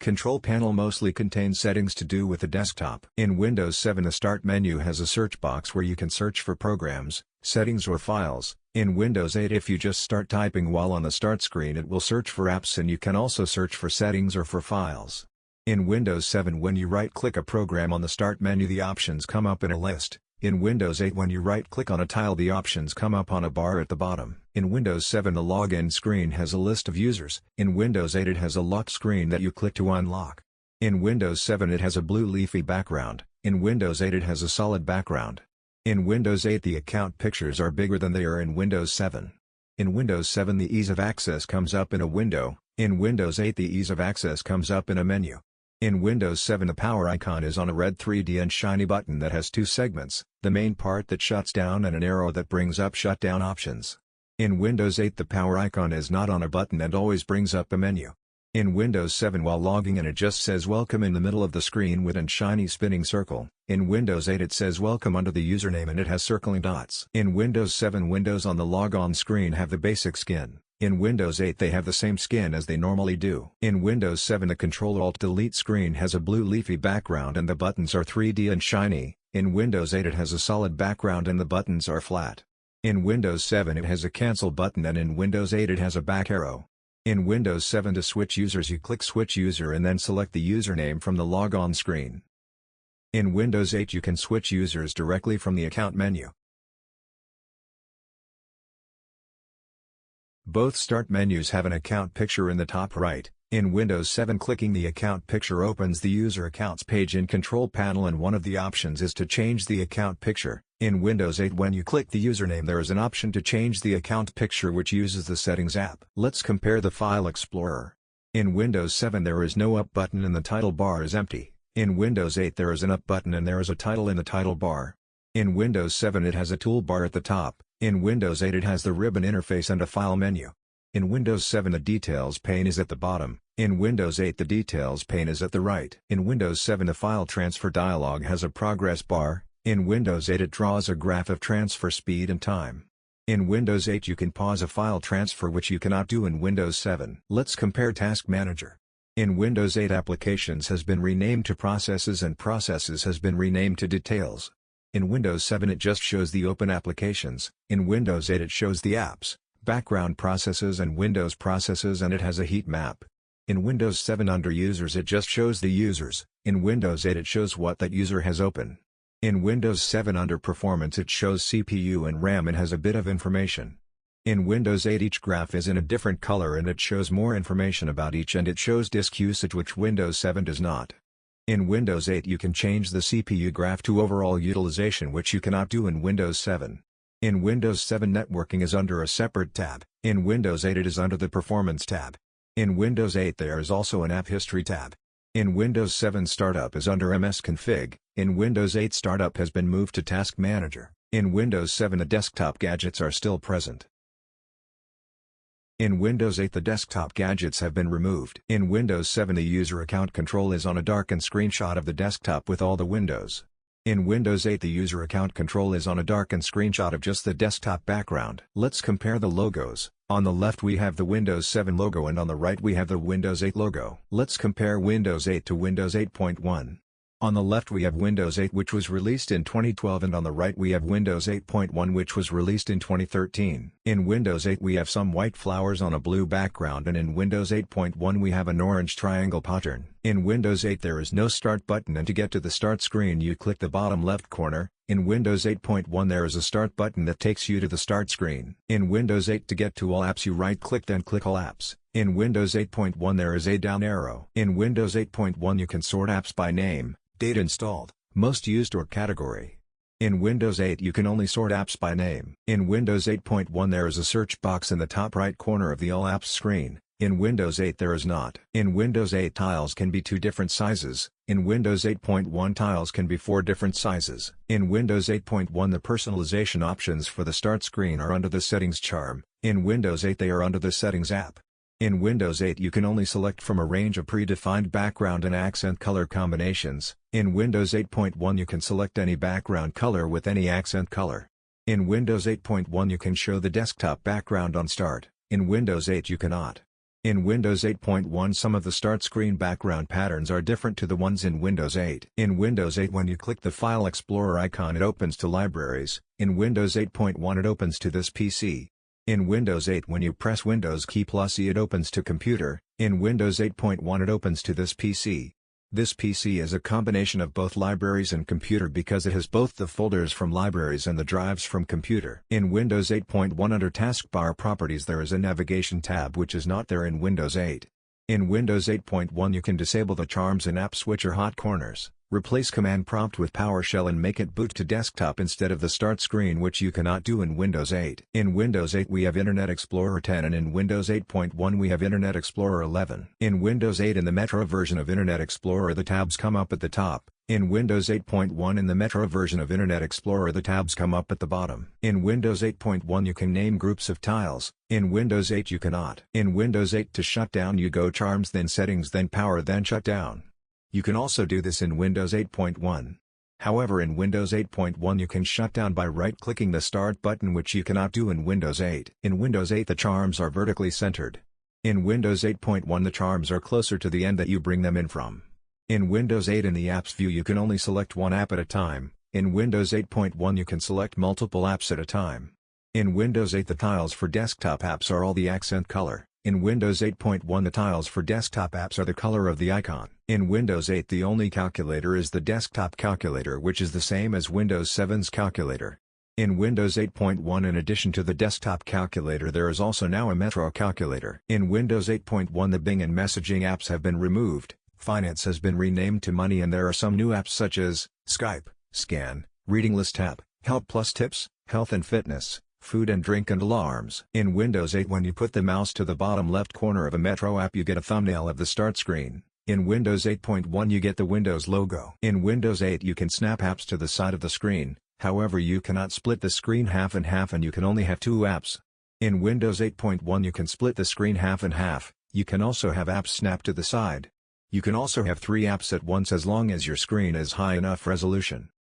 Control Panel mostly contains settings to do with the desktop. In Windows 7 the Start menu has a search box where you can search for programs, settings or files. In Windows 8 if you just start typing while on the Start screen it will search for apps and you can also search for settings or for files. In Windows 7 when you right-click a program on the Start menu the options come up in a list. In Windows 8 when you right-click on a tile the options come up on a bar at the bottom. In Windows 7 the login screen has a list of users. In Windows 8 it has a lock screen that you click to unlock. In Windows 7 it has a blue leafy background. In Windows 8 it has a solid background. In Windows 8 the account pictures are bigger than they are in Windows 7. In Windows 7 the ease of access comes up in a window. In Windows 8 the ease of access comes up in a menu. In Windows 7 the power icon is on a red 3D and shiny button that has two segments, the main part that shuts down and an arrow that brings up shutdown options. In Windows 8 the power icon is not on a button and always brings up a menu. In Windows 7 while logging in it just says welcome in the middle of the screen with a shiny spinning circle. In Windows 8 it says welcome under the username and it has circling dots. In Windows 7 windows on the logon screen have the basic skin. In Windows 8 they have the same skin as they normally do. In Windows 7 the Control-Alt-Delete screen has a blue leafy background and the buttons are 3D and shiny. In Windows 8 it has a solid background and the buttons are flat. In Windows 7 it has a cancel button and in Windows 8 it has a back arrow. In Windows 7 to switch users you click Switch User and then select the username from the logon screen. In Windows 8 you can switch users directly from the account menu. Both Start menus have an account picture in the top right. In Windows 7, clicking the account picture opens the user accounts page in Control Panel, and one of the options is to change the account picture. In Windows 8, when you click the username, there is an option to change the account picture which uses the Settings app. Let's compare the File Explorer. In Windows 7 there is no Up button and the title bar is empty. In Windows 8 there is an Up button and there is a title in the title bar. In Windows 7 it has a toolbar at the top. In Windows 8 it has the ribbon interface and a file menu. In Windows 7 the Details pane is at the bottom. In Windows 8 the Details pane is at the right. In Windows 7 the File Transfer dialog has a progress bar. In Windows 8 it draws a graph of transfer speed and time. In Windows 8 you can pause a file transfer which you cannot do in Windows 7. Let's compare Task Manager. In Windows 8 Applications has been renamed to Processes and Processes has been renamed to Details. In Windows 7 it just shows the open applications. In Windows 8 it shows the apps, background processes and Windows processes, and it has a heat map. In Windows 7 under Users it just shows the users. In Windows 8 it shows what that user has open. In Windows 7 under Performance it shows CPU and RAM and has a bit of information. In Windows 8 each graph is in a different color and it shows more information about each, and it shows disk usage which Windows 7 does not. In Windows 8 you can change the CPU graph to overall utilization which you cannot do in Windows 7. In Windows 7 networking is under a separate tab. In Windows 8 it is under the Performance tab. In Windows 8 there is also an App History tab. In Windows 7 Startup is under MS Config. In Windows 8 Startup has been moved to Task Manager. In Windows 7 the desktop gadgets are still present. In Windows 8 the desktop gadgets have been removed. In Windows 7 the user account control is on a darkened screenshot of the desktop with all the windows. In Windows 8 the user account control is on a darkened screenshot of just the desktop background. Let's compare the logos. On the left we have the Windows 7 logo and on the right we have the Windows 8 logo. Let's compare Windows 8 to Windows 8.1. On the left we have Windows 8 which was released in 2012, and on the right we have Windows 8.1 which was released in 2013. In Windows 8 we have some white flowers on a blue background, and in Windows 8.1 we have an orange triangle pattern. In Windows 8 there is no Start button, and to get to the Start screen you click the bottom left corner. In Windows 8.1 there is a Start button that takes you to the Start screen. In Windows 8 to get to all apps you right-click then click All Apps. In Windows 8.1 there is a down arrow. In Windows 8.1 you can sort apps by name, date installed, most used, or category. In Windows 8 you can only sort apps by name. In Windows 8.1 there is a search box in the top right corner of the All Apps screen. In Windows 8 there is not. In Windows 8 tiles can be 2 different sizes. In Windows 8.1 tiles can be 4 different sizes. In Windows 8.1 the personalization options for the Start screen are under the Settings charm. In Windows 8 they are under the Settings app. In Windows 8 you can only select from a range of predefined background and accent color combinations. In Windows 8.1 you can select any background color with any accent color. In Windows 8.1 you can show the desktop background on Start. In Windows 8 you cannot. In Windows 8.1 some of the Start screen background patterns are different to the ones in Windows 8. In Windows 8 when you click the File Explorer icon it opens to Libraries. In Windows 8.1 it opens to this PC. In Windows 8 when you press Windows key plus E it opens to Computer. In Windows 8.1 it opens to this PC. This PC is a combination of both Libraries and Computer because it has both the folders from Libraries and the drives from Computer. In Windows 8.1 under Taskbar Properties there is a Navigation tab which is not there in Windows 8. In Windows 8.1 you can disable the Charms and App Switcher hot corners. Replace Command Prompt with PowerShell and make it boot to desktop instead of the Start screen, which you cannot do in Windows 8. In Windows 8 we have Internet Explorer 10 and in Windows 8.1 we have Internet Explorer 11. In Windows 8 in the Metro version of Internet Explorer the tabs come up at the top. In Windows 8.1 in the Metro version of Internet Explorer the tabs come up at the bottom. In Windows 8.1 you can name groups of tiles. In Windows 8 you cannot. In Windows 8 to shut down you go Charms then Settings then Power then Shut down. You can also do this in Windows 8.1. However in Windows 8.1 you can shut down by right-clicking the Start button, which you cannot do in Windows 8. In Windows 8 the charms are vertically centered. In Windows 8.1 the charms are closer to the end that you bring them in from. In Windows 8 in the Apps view you can only select one app at a time. In Windows 8.1 you can select multiple apps at a time. In Windows 8 the tiles for desktop apps are all the accent color. In Windows 8.1 the tiles for desktop apps are the color of the icon. In Windows 8 the only calculator is the desktop calculator, which is the same as Windows 7's calculator. In Windows 8.1, in addition to the desktop calculator, there is also now a Metro calculator. In Windows 8.1, the Bing and messaging apps have been removed, Finance has been renamed to Money, and there are some new apps such as Skype, Scan, Reading List app, Help Plus Tips, Health and Fitness, Food and Drink, and Alarms. In Windows 8, when you put the mouse to the bottom left corner of a Metro app, you get a thumbnail of the start screen. In Windows 8.1, you get the Windows logo. In Windows 8, you can snap apps to the side of the screen, however you cannot split the screen half and half, and you can only have 2 apps. In Windows 8.1, you can split the screen half and half. You can also have apps snap to the side. You can also have 3 apps at once as long as your screen is high enough resolution.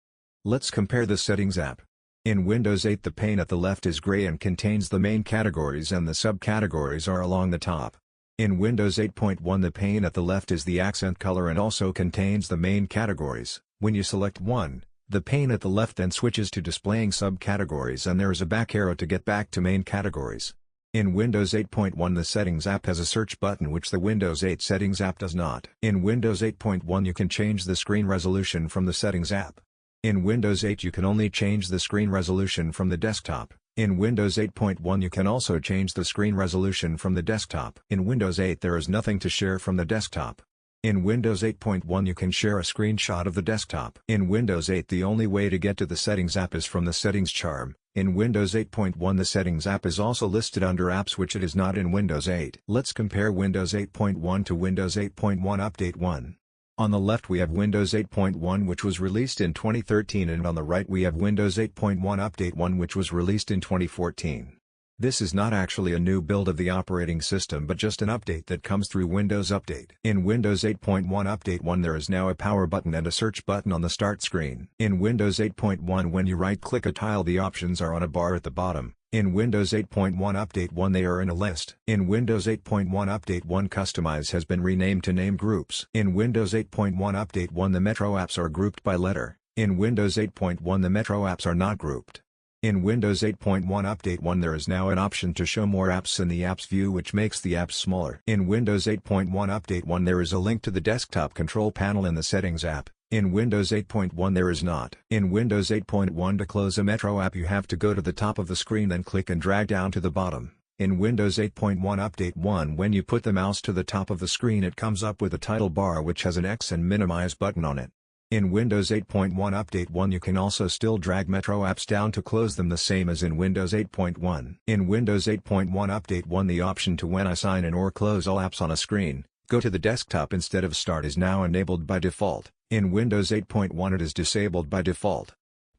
Let's compare the Settings app. In Windows 8, the pane at the left is gray and contains the main categories, and the subcategories are along the top. In Windows 8.1, the pane at the left is the accent color and also contains the main categories. When you select one, the pane at the left then switches to displaying subcategories, and there is a back arrow to get back to main categories. In Windows 8.1, the Settings app has a search button, which the Windows 8 Settings app does not. In Windows 8.1, you can change the screen resolution from the Settings app. In Windows 8, you can only change the screen resolution from the desktop. In Windows 8.1, you can also change the screen resolution from the desktop. In Windows 8, there is nothing to share from the desktop. In Windows 8.1, you can share a screenshot of the desktop. In Windows 8, the only way to get to the Settings app is from the Settings charm. In Windows 8.1, the Settings app is also listed under Apps, which it is not in Windows 8. Let's compare Windows 8.1 to Windows 8.1 Update 1. On the left we have Windows 8.1, which was released in 2013, and on the right we have Windows 8.1 Update 1, which was released in 2014. This is not actually a new build of the operating system, but just an update that comes through Windows Update. In Windows 8.1 Update 1, there is now a power button and a search button on the start screen. In Windows 8.1, when you right-click a tile, the options are on a bar at the bottom. In Windows 8.1 Update 1, they are in a list. In Windows 8.1 Update 1, Customize has been renamed to Name Groups. In Windows 8.1 Update 1, the Metro apps are grouped by letter. In Windows 8.1, the Metro apps are not grouped. In Windows 8.1 Update 1, there is now an option to show more apps in the Apps view, which makes the apps smaller. In Windows 8.1 Update 1, there is a link to the desktop control panel in the Settings app. In Windows 8.1, there is not. In Windows 8.1, to close a Metro app, you have to go to the top of the screen, then click and drag down to the bottom. In Windows 8.1 Update 1, when you put the mouse to the top of the screen, it comes up with a title bar which has an X and minimize button on it. In Windows 8.1 Update 1, you can also still drag Metro apps down to close them, the same as in Windows 8.1. In Windows 8.1 Update 1, the option to when I sign in or close all apps on a screen, go to the desktop instead of start, is now enabled by default. In Windows 8.1, it is disabled by default,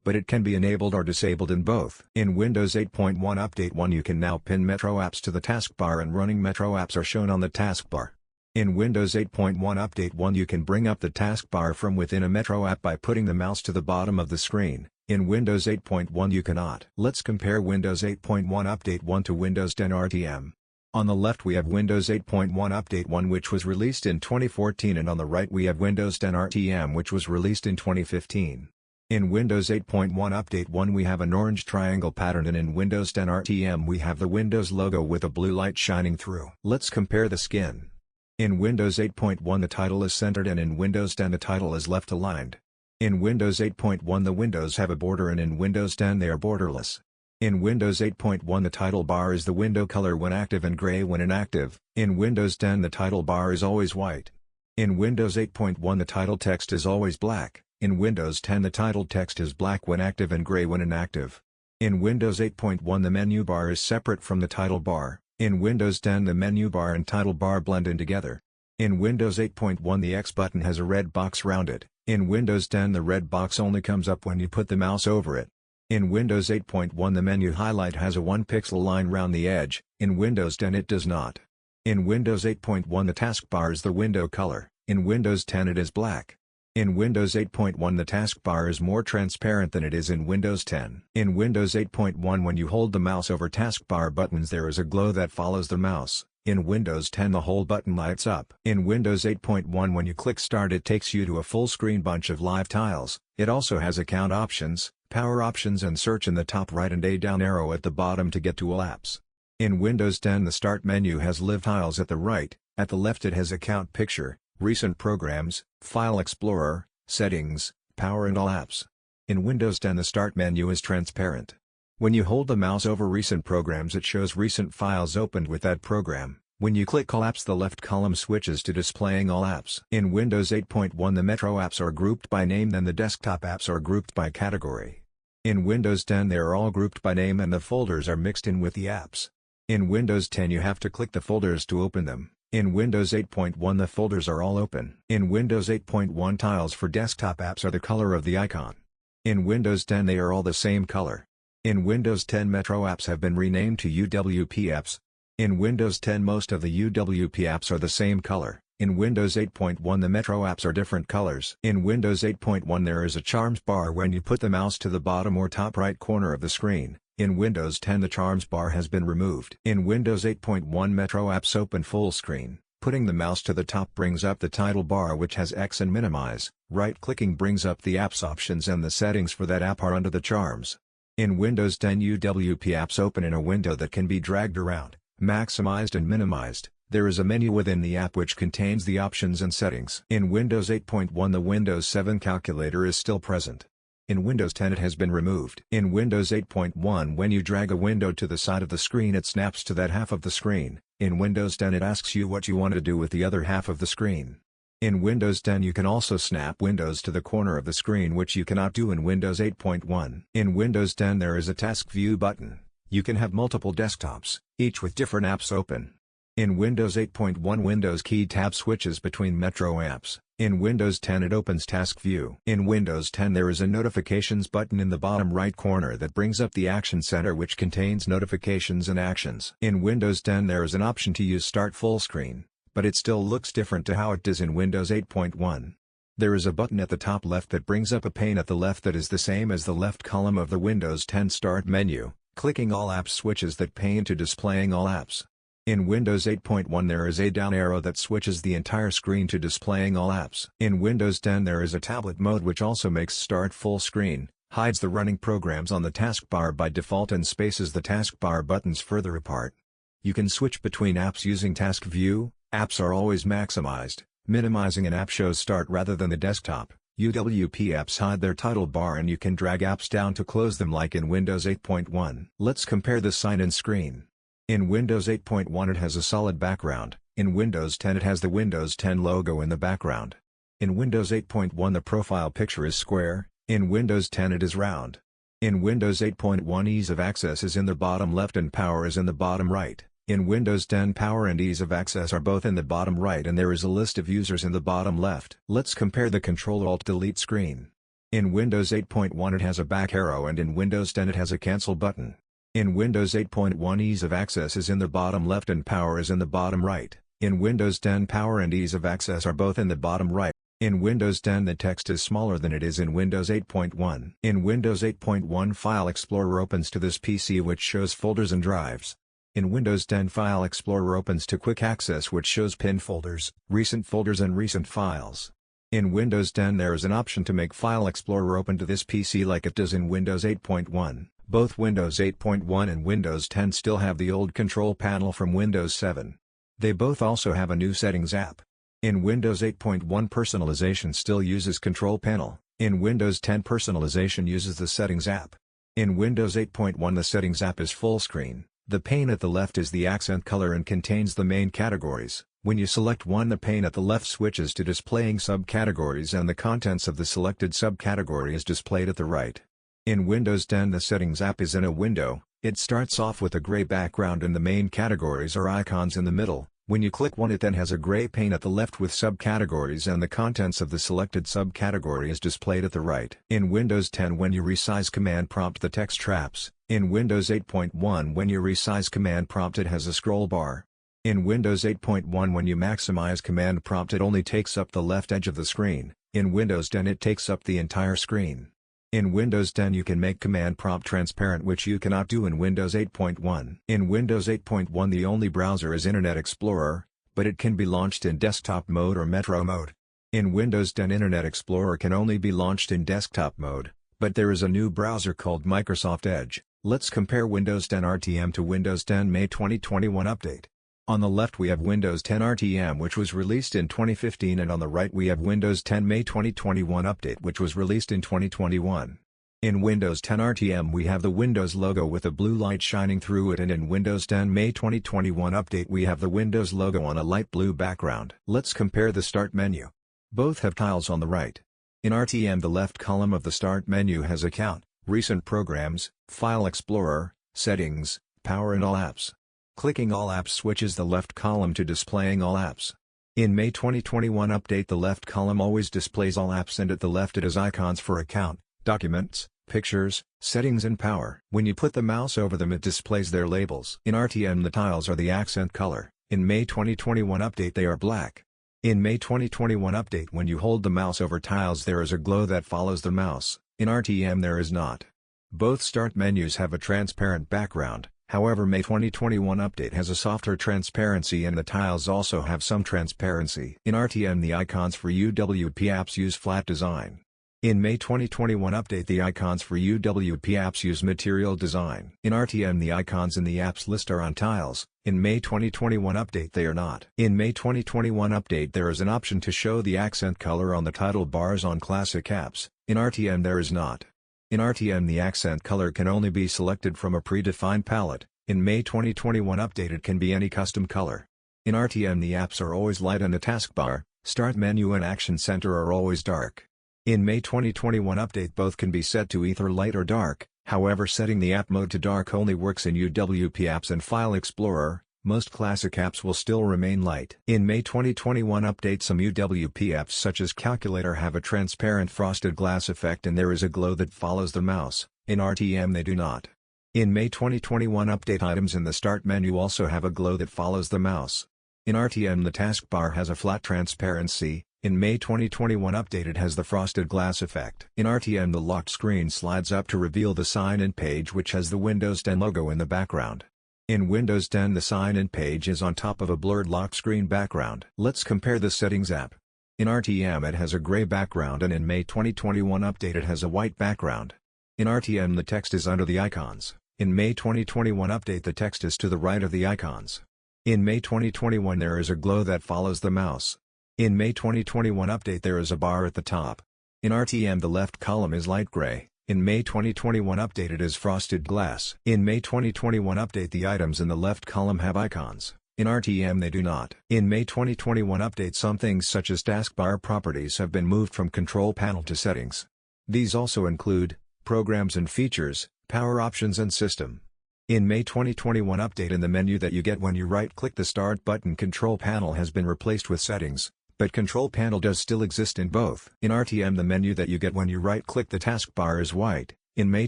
but it can be enabled or disabled in both. In Windows 8.1 Update 1, you can now pin Metro apps to the taskbar, and running Metro apps are shown on the taskbar. In Windows 8.1 Update 1, you can bring up the taskbar from within a Metro app by putting the mouse to the bottom of the screen. In Windows 8.1, you cannot. Let's compare Windows 8.1 Update 1 to Windows 10 RTM. On the left we have Windows 8.1 Update 1, which was released in 2014, and on the right we have Windows 10 RTM, which was released in 2015. In Windows 8.1 Update 1, we have an orange triangle pattern, and in Windows 10 RTM we have the Windows logo with a blue light shining through. Let's compare the skin. In Windows 8.1, the title is centered, and in Windows 10 the title is left aligned. In Windows 8.1, the windows have a border, and in Windows 10 they are borderless. In Windows 8.1, the title bar is the window color when active and gray when inactive. In Windows 10, the title bar is always white. In Windows 8.1, the title text is always black. In Windows 10, the title text is black when active and gray when inactive. In Windows 8.1, the menu bar is separate from the title bar. In Windows 10, the menu bar and title bar blend in together. In Windows 8.1, the X button has a red box around it. In Windows 10, the red box only comes up when you put the mouse over it. In Windows 8.1, the menu highlight has a 1-pixel line round the edge. In Windows 10, it does not. In Windows 8.1, the taskbar is the window color. In Windows 10, it is black. In Windows 8.1, the taskbar is more transparent than it is in Windows 10. In Windows 8.1, when you hold the mouse over taskbar buttons, there is a glow that follows the mouse. In Windows 10, the whole button lights up. In Windows 8.1, when you click Start, it takes you to a full screen bunch of live tiles. It also has account options, power options, and search in the top right, and a down arrow at the bottom to get to all apps. In Windows 10, the Start menu has live tiles at the right. At the left it has Account Picture, Recent Programs, File Explorer, Settings, Power, and All Apps. In Windows 10, the Start menu is transparent. When you hold the mouse over recent programs, it shows recent files opened with that program. When you click All Apps, the left column switches to displaying all apps. In Windows 8.1, the Metro apps are grouped by name, then the desktop apps are grouped by category. In Windows 10 they are all grouped by name and the folders are mixed in with the apps. In Windows 10 you have to click the folders to open them. In Windows 8.1 the folders are all open. In Windows 8.1 tiles for desktop apps are the color of the icon. In Windows 10 they are all the same color. In Windows 10 Metro apps have been renamed to UWP apps. In Windows 10 most of the UWP apps are the same color. In Windows 8.1 the Metro apps are different colors. In Windows 8.1 there is a charms bar when you put the mouse to the bottom or top right corner of the screen. In Windows 10 the charms bar has been removed. In Windows 8.1 Metro apps open full screen. Putting the mouse to the top brings up the title bar which has X and minimize. Right-clicking brings up the apps options and the settings for that app are under the charms. In Windows 10 UWP apps open in a window that can be dragged around, maximized and minimized. There is a menu within the app which contains the options and settings. In Windows 8.1 the Windows 7 calculator is still present. In Windows 10 it has been removed. In Windows 8.1 when you drag a window to the side of the screen it snaps to that half of the screen. In Windows 10 it asks you what you want to do with the other half of the screen. In Windows 10 you can also snap windows to the corner of the screen which you cannot do in Windows 8.1. In Windows 10 there is a Task View button. You can have multiple desktops, each with different apps open. In Windows 8.1 Windows key tab switches between Metro apps. In Windows 10 it opens Task View. In Windows 10 there is a Notifications button in the bottom right corner that brings up the Action Center which contains notifications and actions. In Windows 10 there is an option to use Start Full Screen, but it still looks different to how it does in Windows 8.1. There is a button at the top left that brings up a pane at the left that is the same as the left column of the Windows 10 Start menu. Clicking All Apps switches that pane to displaying all apps. In Windows 8.1 there is a down arrow that switches the entire screen to displaying all apps. In Windows 10 there is a tablet mode which also makes Start Full Screen, hides the running programs on the taskbar by default and spaces the taskbar buttons further apart. You can switch between apps using Task View. Apps are always maximized, minimizing an app shows Start rather than the desktop. UWP apps hide their title bar and you can drag apps down to close them like in Windows 8.1. Let's compare the sign-in screen. In Windows 8.1 it has a solid background. In Windows 10 it has the Windows 10 logo in the background. In Windows 8.1 the profile picture is square, in Windows 10 it is round. In Windows 8.1 ease of access is in the bottom left and power is in the bottom right. In Windows 10 power and ease of access are both in the bottom right and there is a list of users in the bottom left. Let's compare the Ctrl-Alt-Delete screen. In Windows 8.1 it has a back arrow and in Windows 10 it has a cancel button. In Windows 8.1 ease of access is in the bottom left and power is in the bottom right. In Windows 10 power and ease of access are both in the bottom right. In Windows 10 the text is smaller than it is in Windows 8.1. In Windows 8.1 File Explorer opens to this PC which shows folders and drives. In Windows 10 File Explorer opens to Quick Access which shows pinned folders, recent folders and recent files. In Windows 10 there is an option to make File Explorer open to this PC like it does in Windows 8.1. Both Windows 8.1 and Windows 10 still have the old control panel from Windows 7. They both also have a new Settings app. In Windows 8.1 personalization still uses Control Panel. In Windows 10 personalization uses the Settings app. In Windows 8.1 the Settings app is full screen. The pane at the left is the accent color and contains the main categories. When you select one the pane at the left switches to displaying subcategories and the contents of the selected subcategory is displayed at the right. In Windows 10 the Settings app is in a window. It starts off with a gray background and the main categories are icons in the middle. When you click one it then has a gray pane at the left with subcategories and the contents of the selected subcategory is displayed at the right. In Windows 10 when you resize command prompt the text traps. In Windows 8.1 when you resize command prompt it has a scroll bar. In Windows 8.1 when you maximize command prompt it only takes up the left edge of the screen. In Windows 10 it takes up the entire screen. In Windows 10 you can make command prompt transparent which you cannot do in Windows 8.1. In Windows 8.1 the only browser is Internet Explorer, but it can be launched in desktop mode or Metro mode. In Windows 10 Internet Explorer can only be launched in desktop mode, but there is a new browser called Microsoft Edge. Let's compare Windows 10 RTM to Windows 10 May 2021 update. On the left we have Windows 10 RTM which was released in 2015 and on the right we have Windows 10 May 2021 update which was released in 2021. In Windows 10 RTM we have the Windows logo with a blue light shining through it, and in Windows 10 May 2021 update we have the Windows logo on a light blue background. Let's compare the Start menu. Both have tiles on the right. In RTM the left column of the Start menu has Account, Recent Programs, File Explorer, Settings, Power and All Apps. Clicking All Apps switches the left column to displaying all apps. In May 2021 update the left column always displays all apps, and at the left it has icons for Account, Documents, Pictures, Settings and Power. When you put the mouse over them it displays their labels. In RTM the tiles are the accent color. In May 2021 update they are black. In May 2021 update when you hold the mouse over tiles there is a glow that follows the mouse. In RTM there is not. Both Start menus have a transparent background, however May 2021 update has a softer transparency and the tiles also have some transparency. In RTM the icons for UWP apps use flat design. In May 2021 update the icons for UWP apps use material design. In RTM the icons in the apps list are on tiles. In May 2021 update they are not. In May 2021 update there is an option to show the accent color on the title bars on classic apps. In RTM there is not. In RTM the accent color can only be selected from a predefined palette. In May 2021 update it can be any custom color. In RTM the apps are always light and the taskbar, Start menu and Action Center are always dark. In May 2021 update both can be set to either light or dark, however setting the app mode to dark only works in UWP apps and File Explorer. Most classic apps will still remain light. In May 2021 update some UWP apps such as Calculator have a transparent frosted glass effect and there is a glow that follows the mouse. In RTM they do not. In May 2021 update items in the Start menu also have a glow that follows the mouse. In RTM the taskbar has a flat transparency. In May 2021 update it has the frosted glass effect. In RTM the locked screen slides up to reveal the sign-in page which has the Windows 10 logo in the background. In Windows 10 the sign-in page is on top of a blurred lock screen background. Let's compare the Settings app. In RTM it has a gray background and in May 2021 update it has a white background. In RTM the text is under the icons. In May 2021 update the text is to the right of the icons. In May 2021 there is a glow that follows the mouse. In May 2021 update there is a bar at the top. In RTM the left column is light gray. In May 2021 update it is frosted glass. In May 2021 update the items in the left column have icons. In RTM they do not. In May 2021 update some things such as taskbar properties have been moved from Control Panel to Settings. These also include Programs and Features, Power Options and System. In May 2021 update in the menu that you get when you right-click the Start button Control Panel has been replaced with Settings. But Control Panel does still exist in both. In RTM the menu that you get when you right-click the taskbar is white. In May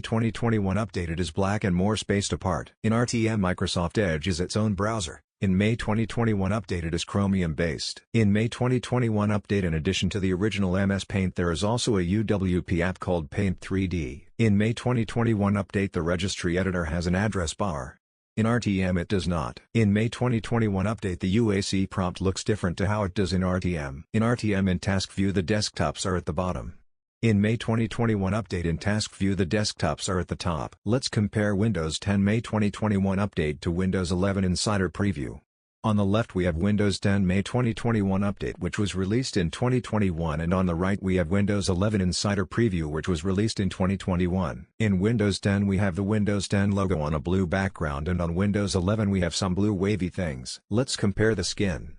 2021 update it is black and more spaced apart. In RTM Microsoft Edge is its own browser. In May 2021 update it is Chromium based. In May 2021 update in addition to the original MS Paint there is also a UWP app called Paint 3D. In May 2021 update the registry editor has an address bar. In RTM it does not. In May 2021 update the UAC prompt looks different to how it does in RTM. In RTM in Task View the desktops are at the bottom. In May 2021 update in Task View the desktops are at the top. Let's compare Windows 10 May 2021 update to Windows 11 Insider Preview. On the left we have Windows 10 May 2021 update which was released in 2021 and on the right we have Windows 11 Insider Preview which was released in 2021. In Windows 10 we have the Windows 10 logo on a blue background and on Windows 11 we have some blue wavy things. Let's compare the skin.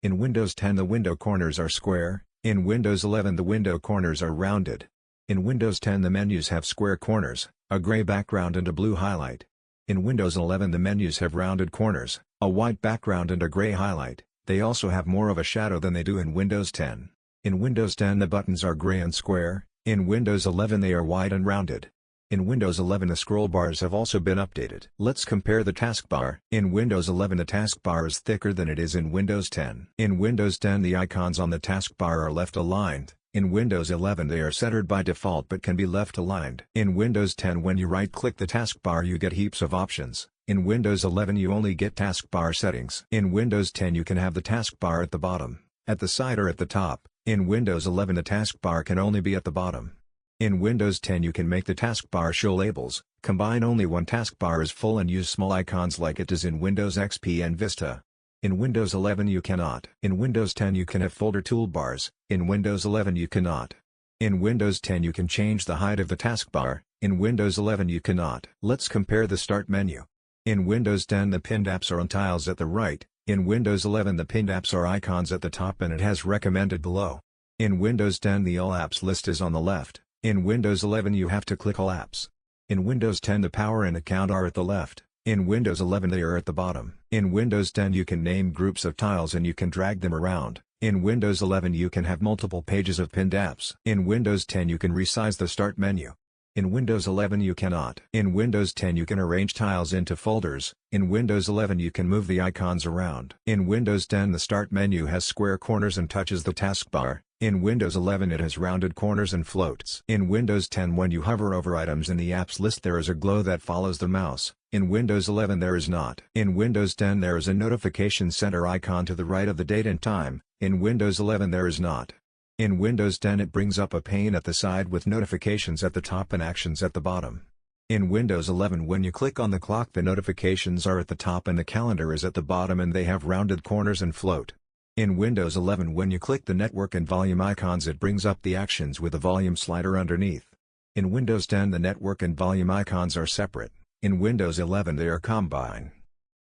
In Windows 10 the window corners are square, in Windows 11 the window corners are rounded. In Windows 10 the menus have square corners, a gray background and a blue highlight. In Windows 11 the menus have rounded corners, a white background and a gray highlight. They also have more of a shadow than they do in Windows 10. In Windows 10 the buttons are gray and square, in Windows 11 they are wide and rounded. In Windows 11 the scroll bars have also been updated. Let's compare the taskbar. In Windows 11 the taskbar is thicker than it is in Windows 10. In Windows 10 the icons on the taskbar are left aligned. In Windows 11 they are centered by default but can be left aligned. In Windows 10 when you right-click the taskbar you get heaps of options. In Windows 11 you only get taskbar settings. In Windows 10 you can have the taskbar at the bottom, at the side or at the top. In Windows 11 the taskbar can only be at the bottom. In Windows 10 you can make the taskbar show labels, combine only one taskbar is full and use small icons like it does in Windows XP and Vista. In Windows 11 you cannot. In Windows 10 you can have folder toolbars, in Windows 11 you cannot. In Windows 10 you can change the height of the taskbar, in Windows 11 you cannot. Let's compare the Start menu. In Windows 10 the pinned apps are on tiles at the right, in Windows 11 the pinned apps are icons at the top and it has recommended below. In Windows 10 the All Apps list is on the left, in Windows 11 you have to click All Apps. In Windows 10 the Power and Account are at the left, in Windows 11 they are at the bottom. In Windows 10 you can name groups of tiles and you can drag them around. In Windows 11 you can have multiple pages of pinned apps. In Windows 10 you can resize the Start menu. In Windows 11 you cannot. In Windows 10 you can arrange tiles into folders. In Windows 11 you can move the icons around. In Windows 10 the Start menu has square corners and touches the taskbar. In Windows 11 it has rounded corners and floats. In Windows 10 when you hover over items in the apps list there is a glow that follows the mouse. In Windows 11 there is not. In Windows 10 there is a notification center icon to the right of the date and time. In Windows 11 there is not. In Windows 10 it brings up a pane at the side with notifications at the top and actions at the bottom. In Windows 11 when you click on the clock the notifications are at the top and the calendar is at the bottom and they have rounded corners and float. In Windows 11 when you click the network and volume icons it brings up the actions with a volume slider underneath. In Windows 10 the network and volume icons are separate, in Windows 11 they are combined.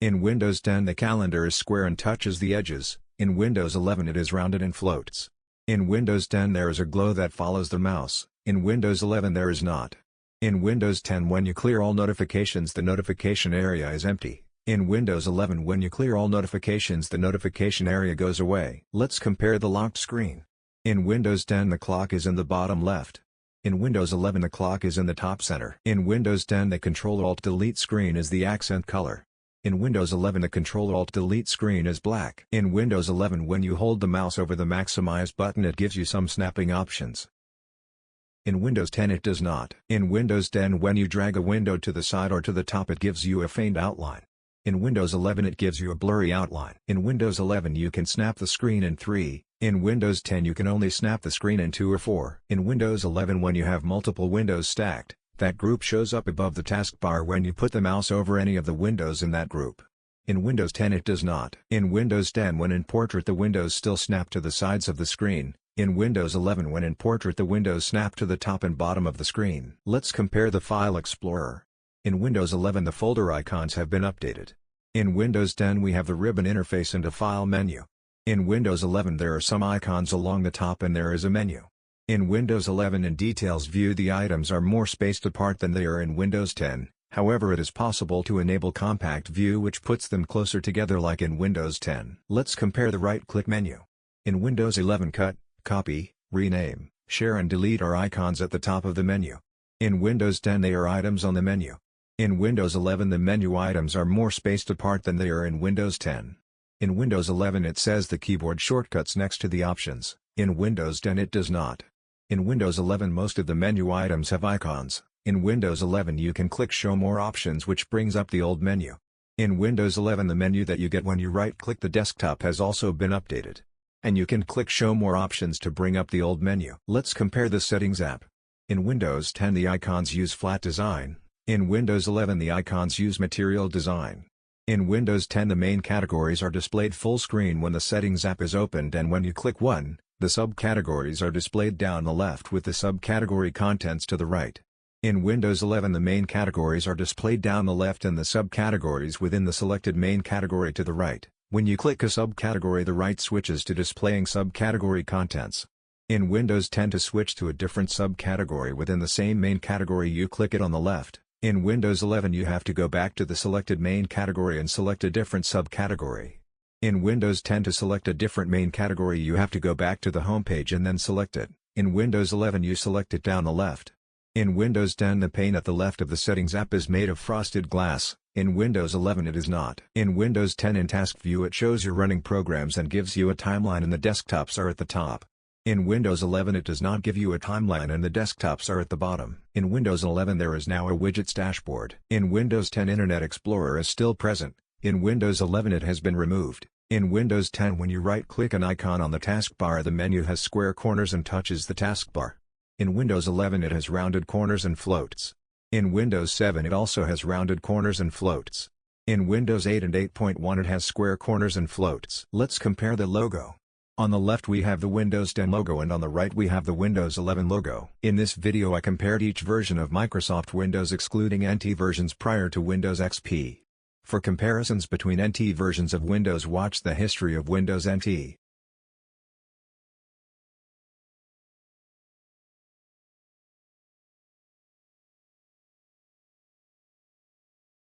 In Windows 10 the calendar is square and touches the edges, in Windows 11 it is rounded and floats. In Windows 10 there is a glow that follows the mouse, in Windows 11 there is not. In Windows 10 when you clear all notifications the notification area is empty. In Windows 11 when you clear all notifications the notification area goes away. Let's compare the locked screen. In Windows 10 the clock is in the bottom left. In Windows 11 the clock is in the top center. In Windows 10 the Control-Alt-Delete screen is the accent color. In Windows 11 the Control-Alt-Delete screen is black. In Windows 11 when you hold the mouse over the Maximize button it gives you some snapping options. In Windows 10 it does not. In Windows 10 when you drag a window to the side or to the top it gives you a faint outline. In Windows 11 it gives you a blurry outline. In Windows 11 you can snap the screen in 3, in Windows 10 you can only snap the screen in 2 or 4. In Windows 11 when you have multiple windows stacked, that group shows up above the taskbar when you put the mouse over any of the windows in that group. In Windows 10 it does not. In Windows 10 when in Portrait the windows still snap to the sides of the screen, in Windows 11 when in Portrait the windows snap to the top and bottom of the screen. Let's compare the File Explorer. In Windows 11 the folder icons have been updated. In Windows 10 we have the ribbon interface and a file menu. In Windows 11 there are some icons along the top and there is a menu. In Windows 11 in Details view the items are more spaced apart than they are in Windows 10, however it is possible to enable compact view which puts them closer together like in Windows 10. Let's compare the right-click menu. In Windows 11 Cut, Copy, Rename, Share and Delete are icons at the top of the menu. In Windows 10 they are items on the menu. In Windows 11 the menu items are more spaced apart than they are in Windows 10. In Windows 11 it says the keyboard shortcuts next to the options, in Windows 10 it does not. In Windows 11 most of the menu items have icons, in Windows 11 you can click Show More Options which brings up the old menu. In Windows 11 the menu that you get when you right-click the desktop has also been updated. And you can click Show More Options to bring up the old menu. Let's compare the Settings app. In Windows 10 the icons use flat design. In Windows 11 the icons use material design. In Windows 10 the main categories are displayed full screen when the Settings app is opened and when you click one, the subcategories are displayed down the left with the subcategory contents to the right. In Windows 11 the main categories are displayed down the left and the subcategories within the selected main category to the right. When you click a subcategory the right switches to displaying subcategory contents. In Windows 10 to switch to a different subcategory within the same main category you click it on the left. In Windows 11 you have to go back to the selected main category and select a different subcategory. In Windows 10 to select a different main category you have to go back to the home page and then select it. In Windows 11 you select it down the left. In Windows 10 the pane at the left of the Settings app is made of frosted glass, in Windows 11 it is not. In Windows 10 in Task View it shows your running programs and gives you a timeline and the desktops are at the top. In Windows 11 it does not give you a timeline and the desktops are at the bottom. In Windows 11 there is now a widgets dashboard. In Windows 10 Internet Explorer is still present, in Windows 11 it has been removed. In Windows 10 when you right-click an icon on the taskbar the menu has square corners and touches the taskbar. In Windows 11 it has rounded corners and floats. In Windows 7 it also has rounded corners and floats. In Windows 8 and 8.1 it has square corners and floats. Let's compare the logo. On the left we have the Windows 10 logo and on the right we have the Windows 11 logo. In this video I compared each version of Microsoft Windows excluding NT versions prior to Windows XP. For comparisons between NT versions of Windows, watch the history of Windows NT.